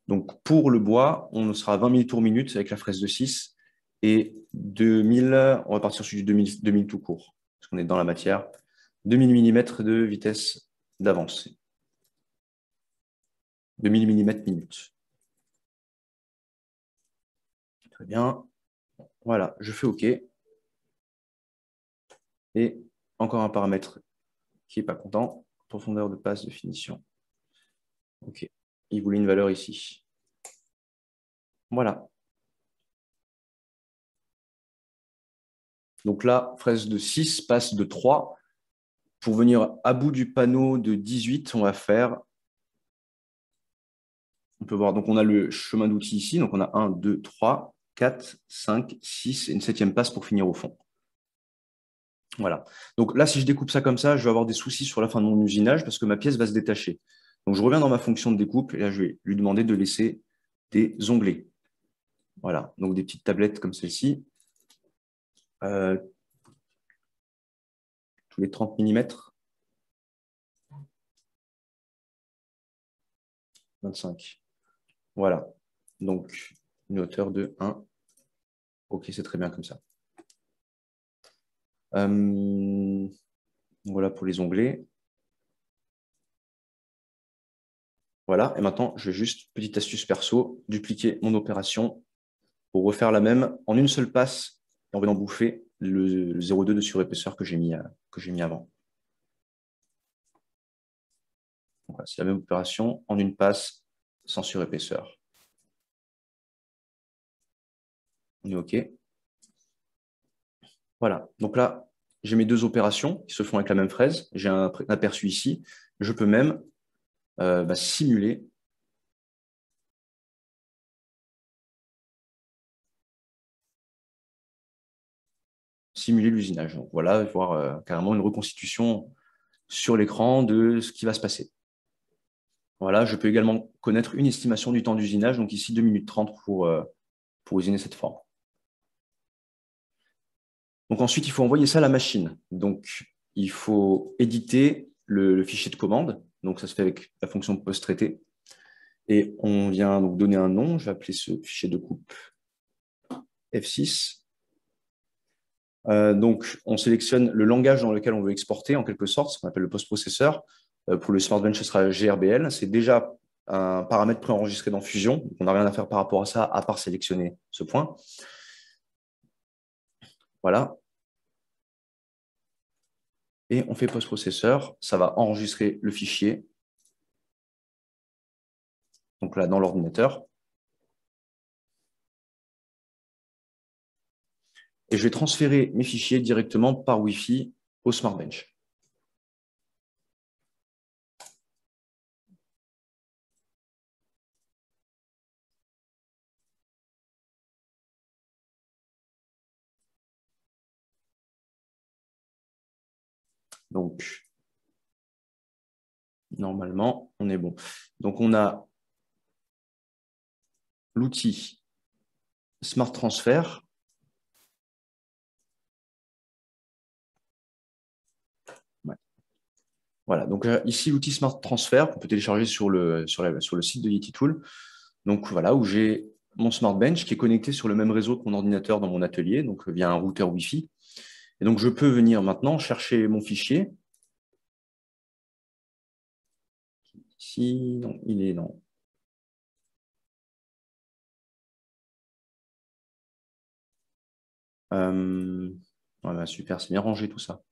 Donc, pour le bois, on sera à 20 000 tours minute avec la fraise de 6 et 2000, on va partir sur du 2000 tout court, parce qu'on est dans la matière. 2000 mm de vitesse d'avance. 2000 mm minute. Très bien. Voilà, je fais OK. Et encore un paramètre qui n'est pas content. Profondeur de passe de finition. OK. Il voulait une valeur ici. Voilà. Donc là, fraise de 6 passe de 3. Pour venir à bout du panneau de 18, on va faire... On peut voir, donc on a le chemin d'outils ici. Donc on a 1, 2, 3, 4, 5, 6 et une septième passe pour finir au fond. Voilà. Donc là, si je découpe ça comme ça, je vais avoir des soucis sur la fin de mon usinage parce que ma pièce va se détacher. Donc je reviens dans ma fonction de découpe et là, je vais lui demander de laisser des onglets. Voilà, donc des petites tablettes comme celle-ci. Tous les 30 mm. 25. Voilà. Donc une hauteur de 1. OK, c'est très bien comme ça. Voilà pour les onglets. Voilà, et maintenant, je vais juste, petite astuce perso, dupliquer mon opération pour refaire la même en une seule passe et en venant bouffer le 0,2 de surépaisseur que j'ai mis avant. Voilà, c'est la même opération en une passe sans surépaisseur. On est OK. Voilà, donc là, j'ai mes deux opérations qui se font avec la même fraise. J'ai un aperçu ici. Je peux même simuler l'usinage. Donc voilà, voir carrément une reconstitution sur l'écran de ce qui va se passer. Voilà, je peux également connaître une estimation du temps d'usinage, donc ici 2 minutes 30 pour usiner cette forme. Donc ensuite, il faut envoyer ça à la machine. Donc il faut éditer le fichier de commande. Donc ça se fait avec la fonction post-traité. Et on vient donc donner un nom. Je vais appeler ce fichier de coupe F6. Donc on sélectionne le langage dans lequel on veut exporter, en quelque sorte, ce qu'on appelle le post-processeur. Pour le SmartBench, ce sera GRBL. C'est déjà un paramètre préenregistré dans Fusion. Donc on n'a rien à faire par rapport à ça, à part sélectionner ce point. Voilà. Et on fait post-processeur. Ça va enregistrer le fichier. Donc là, dans l'ordinateur. Et je vais transférer mes fichiers directement par Wi-Fi au SmartBench. Donc, normalement, on est bon. Donc, on a l'outil Smart Transfer. Ouais. Voilà, donc ici, l'outil Smart Transfer qu'on peut télécharger sur le site de YetiTool. Donc, voilà, où j'ai mon SmartBench qui est connecté sur le même réseau que mon ordinateur dans mon atelier, donc via un routeur Wi-Fi. Et donc, je peux venir maintenant chercher mon fichier. Ici, non, il est non. Super, c'est bien rangé tout ça.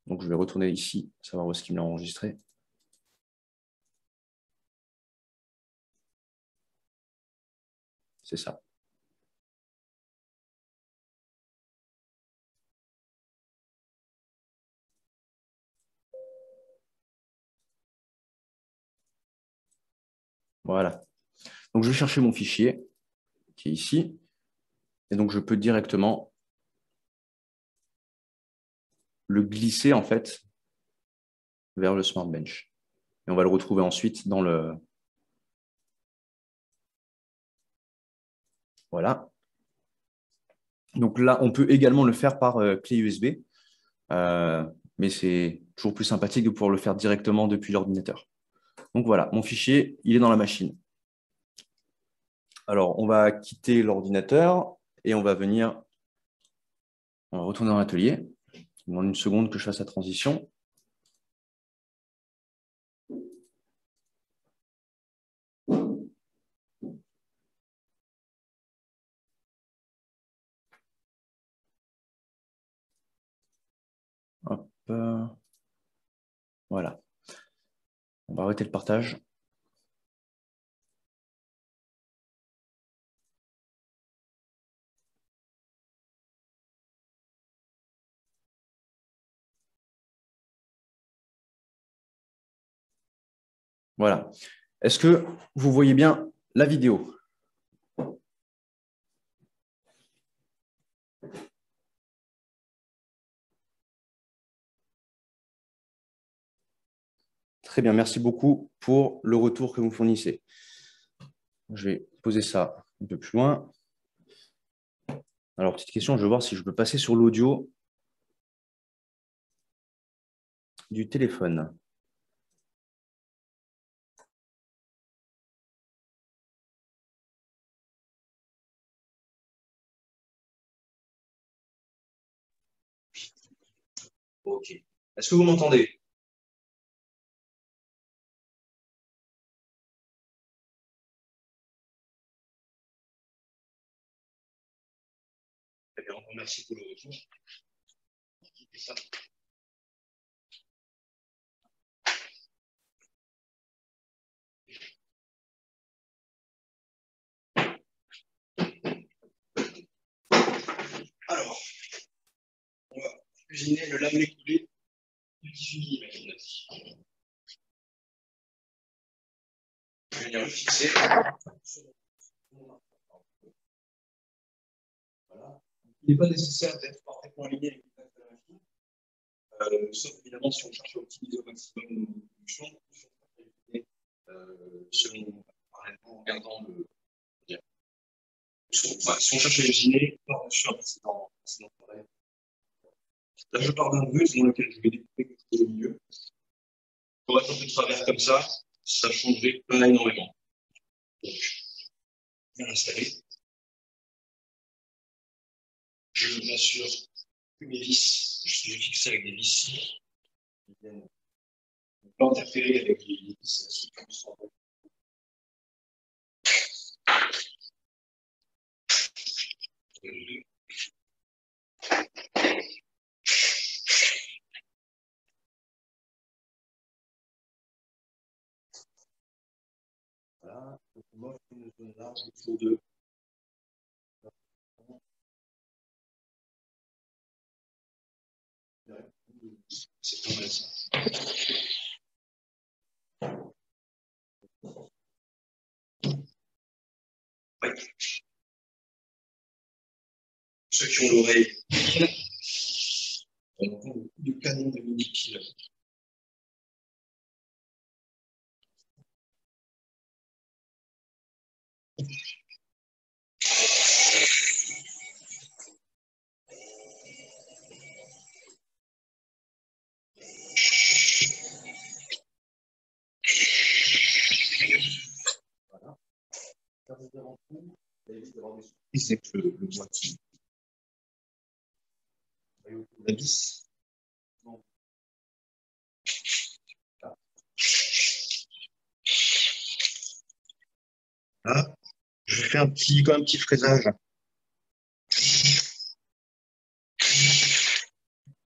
Donc, je vais retourner ici, savoir où est-ce qu'il me l'a enregistré. C'est ça. Voilà. Donc, je vais chercher mon fichier qui est ici. Et donc, je peux directement le glisser, en fait, vers le SmartBench. Et on va le retrouver ensuite dans le... Voilà. Donc là, on peut également le faire par clé USB. Mais c'est toujours plus sympathique de pouvoir le faire directement depuis l'ordinateur. Donc voilà, mon fichier, il est dans la machine. Alors, on va quitter l'ordinateur et on va retourner dans l'atelier. Il me demande une seconde que je fasse la transition. Voilà. On va arrêter le partage. Voilà. Est-ce que vous voyez bien la vidéo? Très bien, merci beaucoup pour le retour que vous fournissez. Je vais poser ça un peu plus loin. Alors, petite question, je vais voir si je peux passer sur l'audio du téléphone. Ok. Est-ce que vous m'entendez? Très bien, merci pour le retour. Alors, on va cuisiner le lame coulé du 18 mm. Je vais venir le fixer. Voilà. Il n'est pas nécessaire d'être parfaitement aligné avec le de la machine, sauf évidemment si on cherche à optimiser au maximum nos productions, selon, en regardant le. Si on cherche à imaginer par-dessus un précédent travail. Là, je pars d'un russe dans lequel je vais découper quelque chose au milieu. Pour être un peu de travers comme ça changerait pas énormément. Donc, bien installé. Je m'assure que mes vis, je suis fixé avec des vis qui viennent pas interférer avec les vis qui sont voilà. Donc, moi, je fais une zone large autour de. C'est pas mal ça. Ouais. Ceux qui ont l'oreille fine, on entend beaucoup de canons de mini-piles. Voilà. Ça vous dérange tout, vous évite d'avoir des surprises, c'est que le bois qui la vis. Bon. Là, je fais quand même un petit fraisage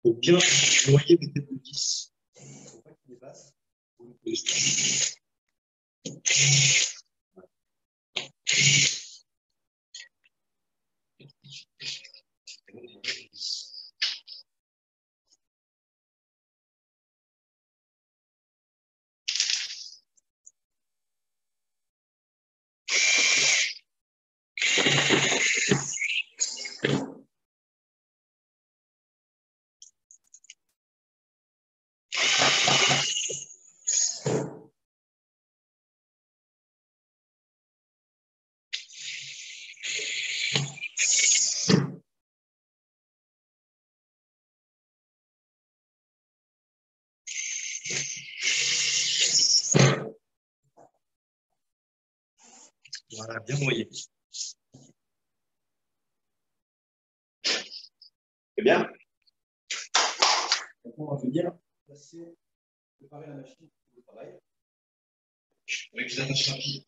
pour bien noyer mes têtes de vis. Il ne faut pas qu'il dépasse. Voilà, bien noyé. C'est bien. Maintenant, on va venir préparer la machine pour le travail. Avec la machine rapide.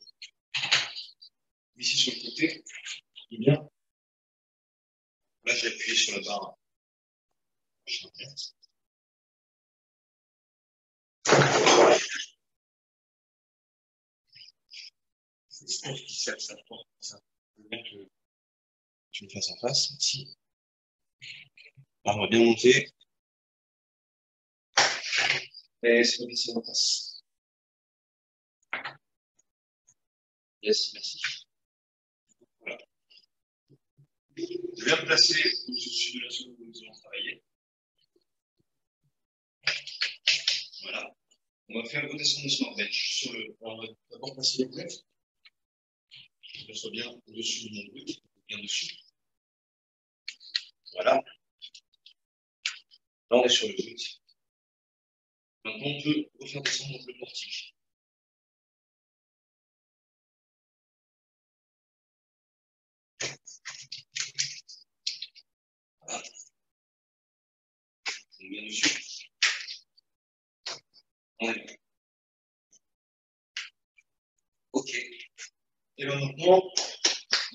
Ici sur le côté, et bien. Là, j'ai appuyé sur la barre. pense qu'il sert ça. Je veux bien que tu me fasses en face, ici. Là, on va bien monter. Et c'est bon, ici en face. Yes, merci. Voilà. Je viens me placer au-dessus de la zone où nous allons travailler. Voilà. On va faire redescendre le smart bench sur le. Alors, on va d'abord passer les boulettes. Que ce soit bien au-dessus de mon brut, bien dessus. Voilà. Là, on est sur le brut. Maintenant, on peut refaire descendre le portique. Voilà. On est bien dessus. On est bon. OK. Et bien maintenant,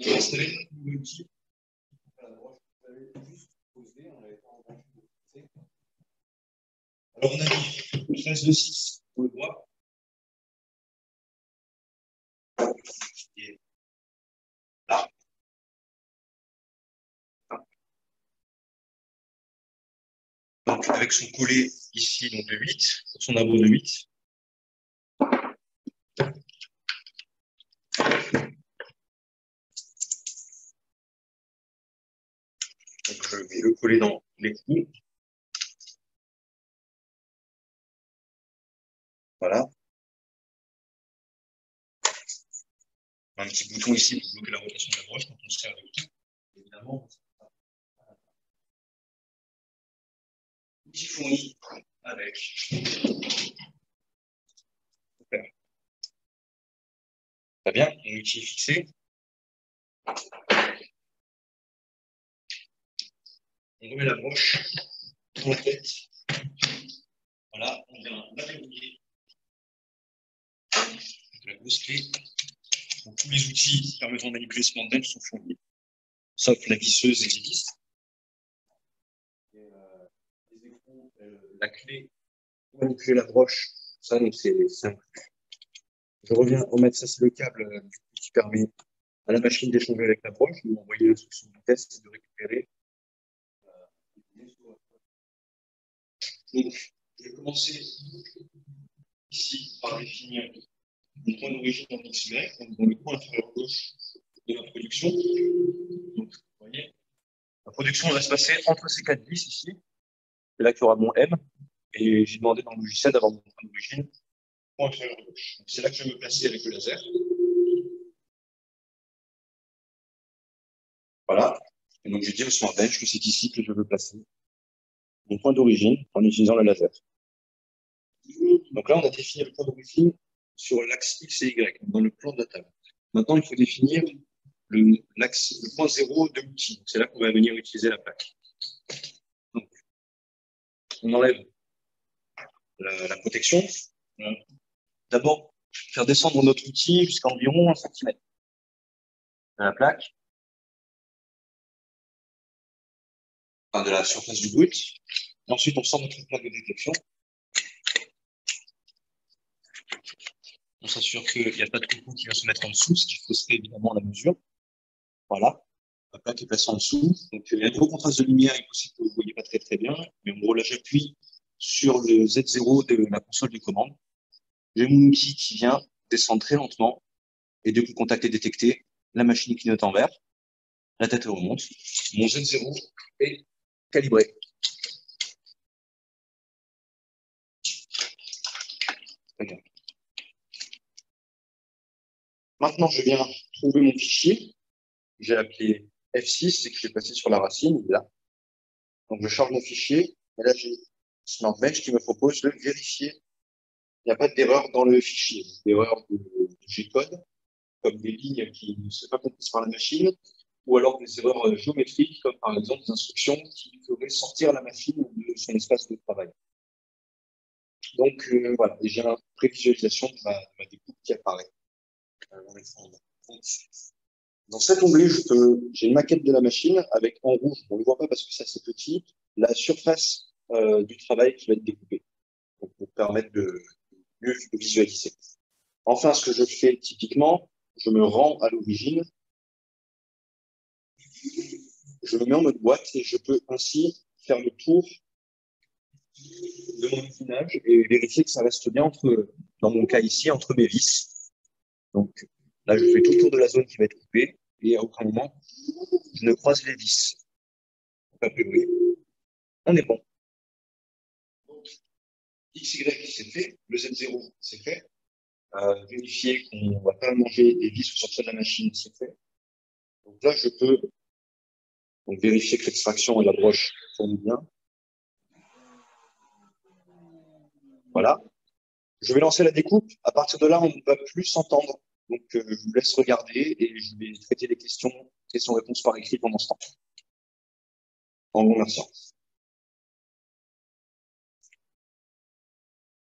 on va installer le outil. Alors, on a mis 13 de 6 pour le bois. Et là. Donc, avec son collet ici donc de 8, son abo de 8. Donc, je vais le coller dans les coups. Voilà. Un petit bouton ici pour bloquer la rotation de la broche quand on se sert de l'outil. Évidemment, outil fourni avec. Super. Très bien, mon outil est fixé. On remet la broche dans la tête. Voilà, on vient la verrouiller. La grosse clé. Donc, tous les outils permettant de manipuler ce mandel sont fournis, sauf la visseuse et les vis. Les écrous, la clé pour manipuler la broche, ça c'est simple. Je reviens remettre ça, c'est le câble qui permet à la machine d'échanger avec la broche, de envoyer l'instruction de test et de récupérer. Donc, je vais commencer ici par définir mon point d'origine en XY, dans le coin inférieur gauche de la production. Donc, vous voyez, la production va se passer entre ces 4 vis ici. C'est là qu'il y aura mon M. Et j'ai demandé dans le logiciel d'avoir mon point d'origine point inférieur gauche. C'est là que je vais me placer avec le laser. Voilà. Et donc, je dis au Smart Bench que c'est ici que je veux placer mon point d'origine en utilisant le laser. Donc là, on a défini le point d'origine sur l'axe X et Y, dans le plan de la table. Maintenant, il faut définir le point 0 de l'outil. C'est là qu'on va venir utiliser la plaque. Donc, on enlève la protection. D'abord, faire descendre notre outil jusqu'à environ 1 cm de la plaque, enfin de la surface du brut. Et ensuite, on sort notre plaque de détection. On s'assure qu'il n'y a pas de coucou qui va se mettre en dessous, ce qui fausserait évidemment la mesure. Voilà. La plaque est placée en dessous. Donc, il y a un gros contraste de lumière, il est possible que vous ne voyez pas très bien. Mais en gros, là, j'appuie sur le Z0 de la console de commande. J'ai mon outil qui vient descendre très lentement. Et dès que le contact est détecté, la machine clignote en vert. La tête remonte. Mon Z0 est calibré. Très bien. Maintenant, je viens trouver mon fichier. J'ai appelé F6 et que je vais passer sur la racine. Il est là. Donc, je charge mon fichier. Et là, j'ai Smart Bench qui me propose de vérifier. Il n'y a pas d'erreur dans le fichier. D'erreur de G-code, comme des lignes qui ne sont pas comprises par la machine, ou alors des erreurs géométriques, comme par exemple des instructions qui feraient sortir la machine de son espace de travail. Donc, voilà, j'ai une prévisualisation de ma découpe qui apparaît. Dans cet onglet, j'ai une maquette de la machine avec en rouge, on ne le voit pas parce que ça c'est petit, la surface du travail qui va être découpée, pour permettre de mieux visualiser. Enfin, ce que je fais typiquement, je me rends à l'origine, je me mets en mode boîte et je peux ainsi faire le tour de mon usinage et vérifier que ça reste bien dans mon cas ici, entre mes vis. Donc là, je fais tout le tour de la zone qui va être coupée et à aucun moment, je ne croise les vis. Pas plus de bruit. On est bon. XY, c'est fait. Le Z0, c'est fait. Vérifier qu'on ne va pas manger des vis ou sortir de la machine, c'est fait. Donc là, je peux donc, vérifier que l'extraction et la broche tournent bien. Voilà. Je vais lancer la découpe. À partir de là, on ne va plus s'entendre. Donc, je vous laisse regarder et je vais traiter les questions-réponses par écrit pendant ce temps. En vous remerciant.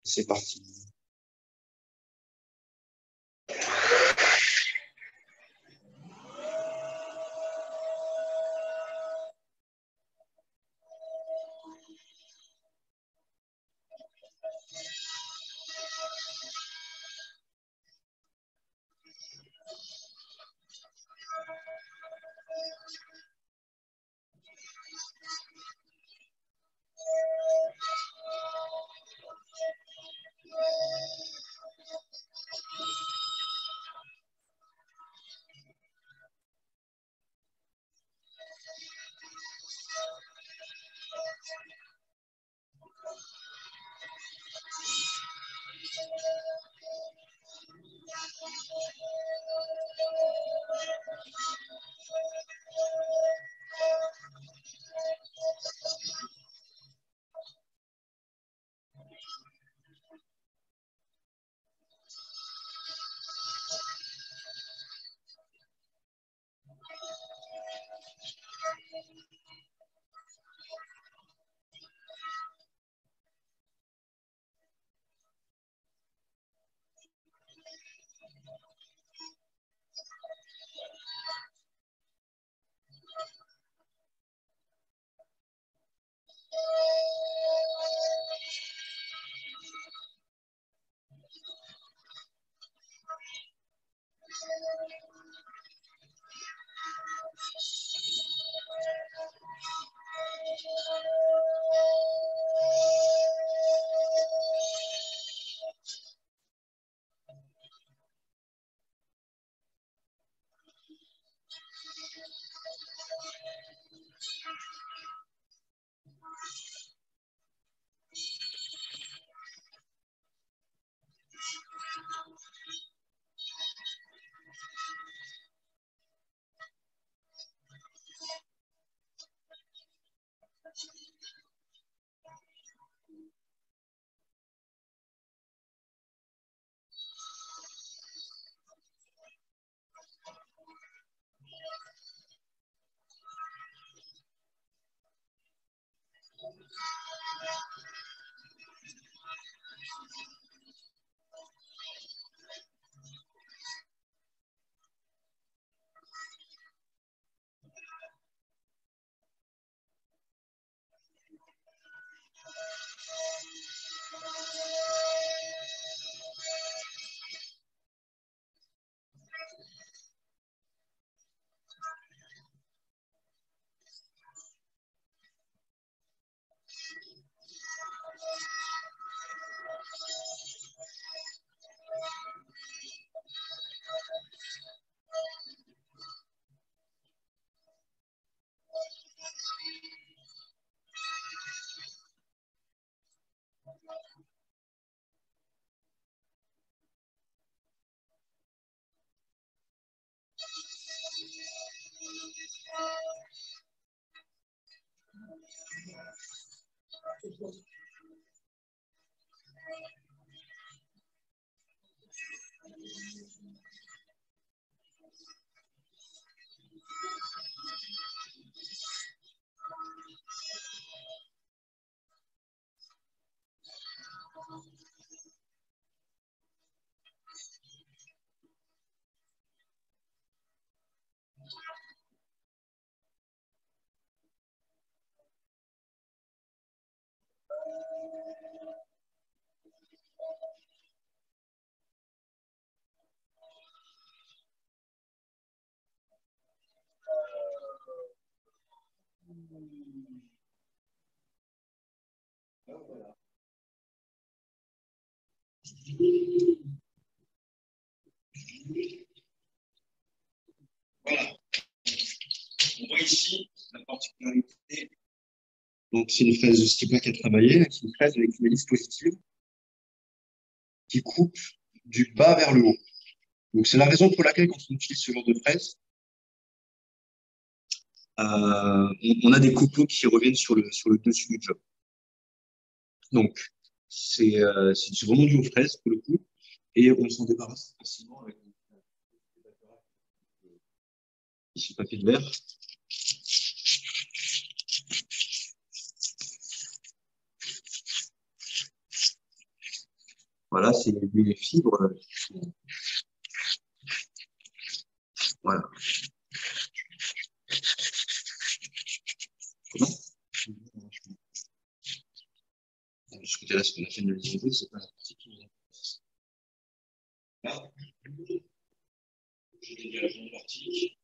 C'est parti. Voilà, on voit ici la particularité. Donc, c'est une fraise de Stipa qui a travaillé. C'est une fraise avec une hélice positive qui coupe du bas vers le haut. Donc, c'est la raison pour laquelle, quand on utilise ce genre de fraise, on a des copeaux qui reviennent sur le dessus du job. Donc, c'est vraiment dû aux fraises, pour le coup, et on s'en débarrasse facilement avec ici papier de verre. Voilà, c'est des fibres. Voilà. Comment? De ce côté-là, ce qu'on appelle le niveau, c'est pas la partie qui nous intéresse. Là, j'ai déjà la première partie.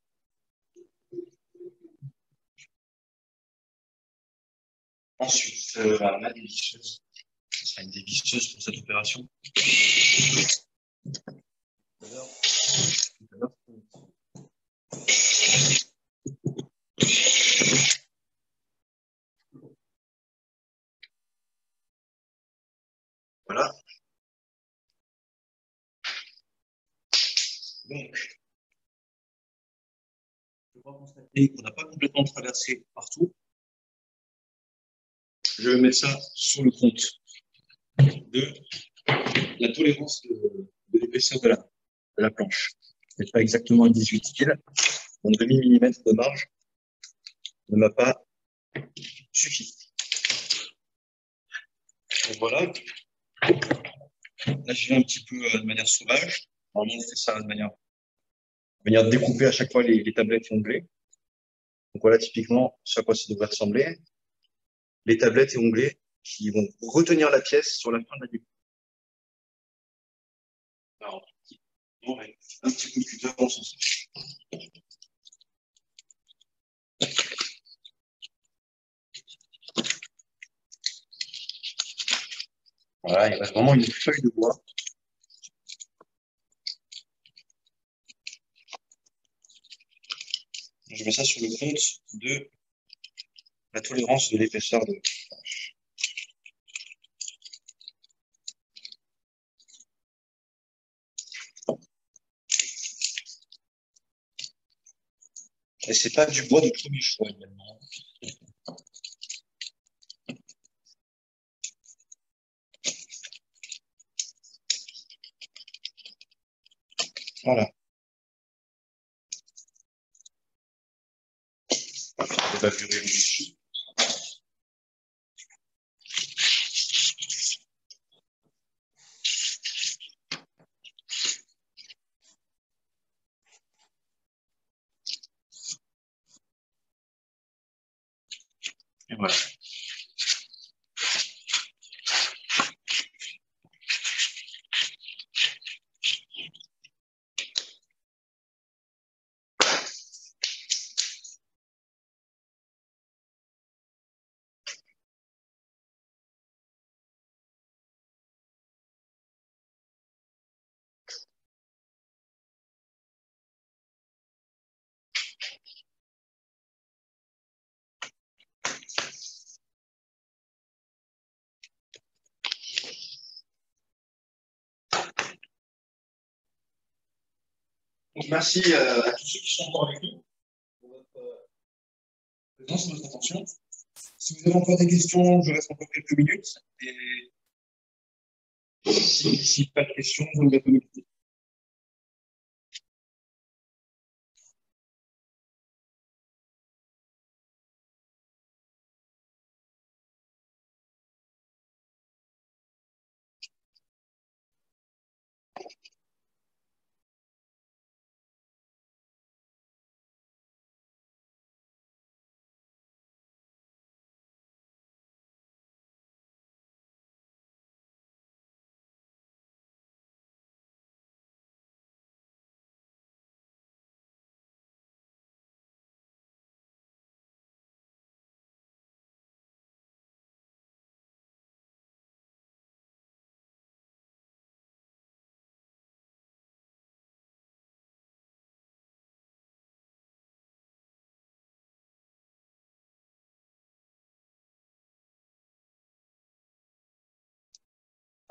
Ensuite, la dévisseuse. Ce sera une dévisseuse pour cette opération. Voilà. Donc, je vais constater qu'on n'a pas complètement traversé partout. Je vais mettre ça sur le compte de la tolérance de l'épaisseur de la planche. Je n'est pas exactement à 18 kg. Mon demi-millimètre de marge ne m'a pas suffi. Donc voilà. Là, je vais un petit peu de manière sauvage. Normalement, on fait ça de manière découpée à chaque fois les tablettes et onglets. Donc voilà, typiquement, ce à quoi ça devrait ressembler. Les tablettes et onglets qui vont retenir la pièce sur la fin de la découpe. Alors, un petit coup de cutter, on s'en sort. Voilà, il reste vraiment une feuille de bois. Je mets ça sur le compte de la tolérance de l'épaisseur de. Et c'est pas du bois de premier choix également. Voilà. On va virer le dessus. Et voilà. Donc, merci à tous ceux qui sont encore avec nous pour votre présence et votre attention. Si vous avez encore des questions, je reste encore quelques minutes. Et si pas de questions, vous me répondez.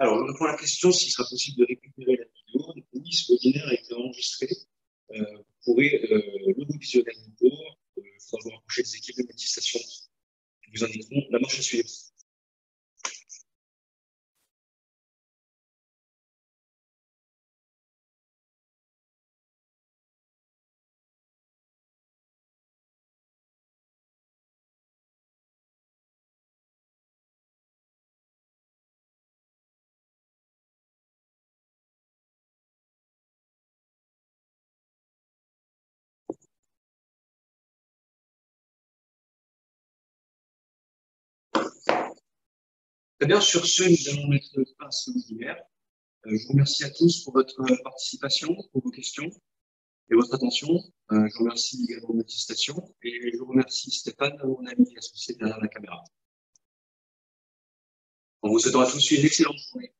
Alors, je réponds à la question s'il sera possible de récupérer la vidéo. Donc, oui, ce webinaire a été enregistré. Vous pourrez le revisionner à nouveau. Il faudra vous rapprocher des équipes de monétisation qui vous indiqueront la marche à suivre. Très bien, sur ce, nous allons mettre fin à ce webinaire. Je vous remercie à tous pour votre participation, pour vos questions et votre attention. Je vous remercie également de votre station et je vous remercie Stéphane, mon ami associé derrière la caméra. En vous souhaitant à tous une excellente journée.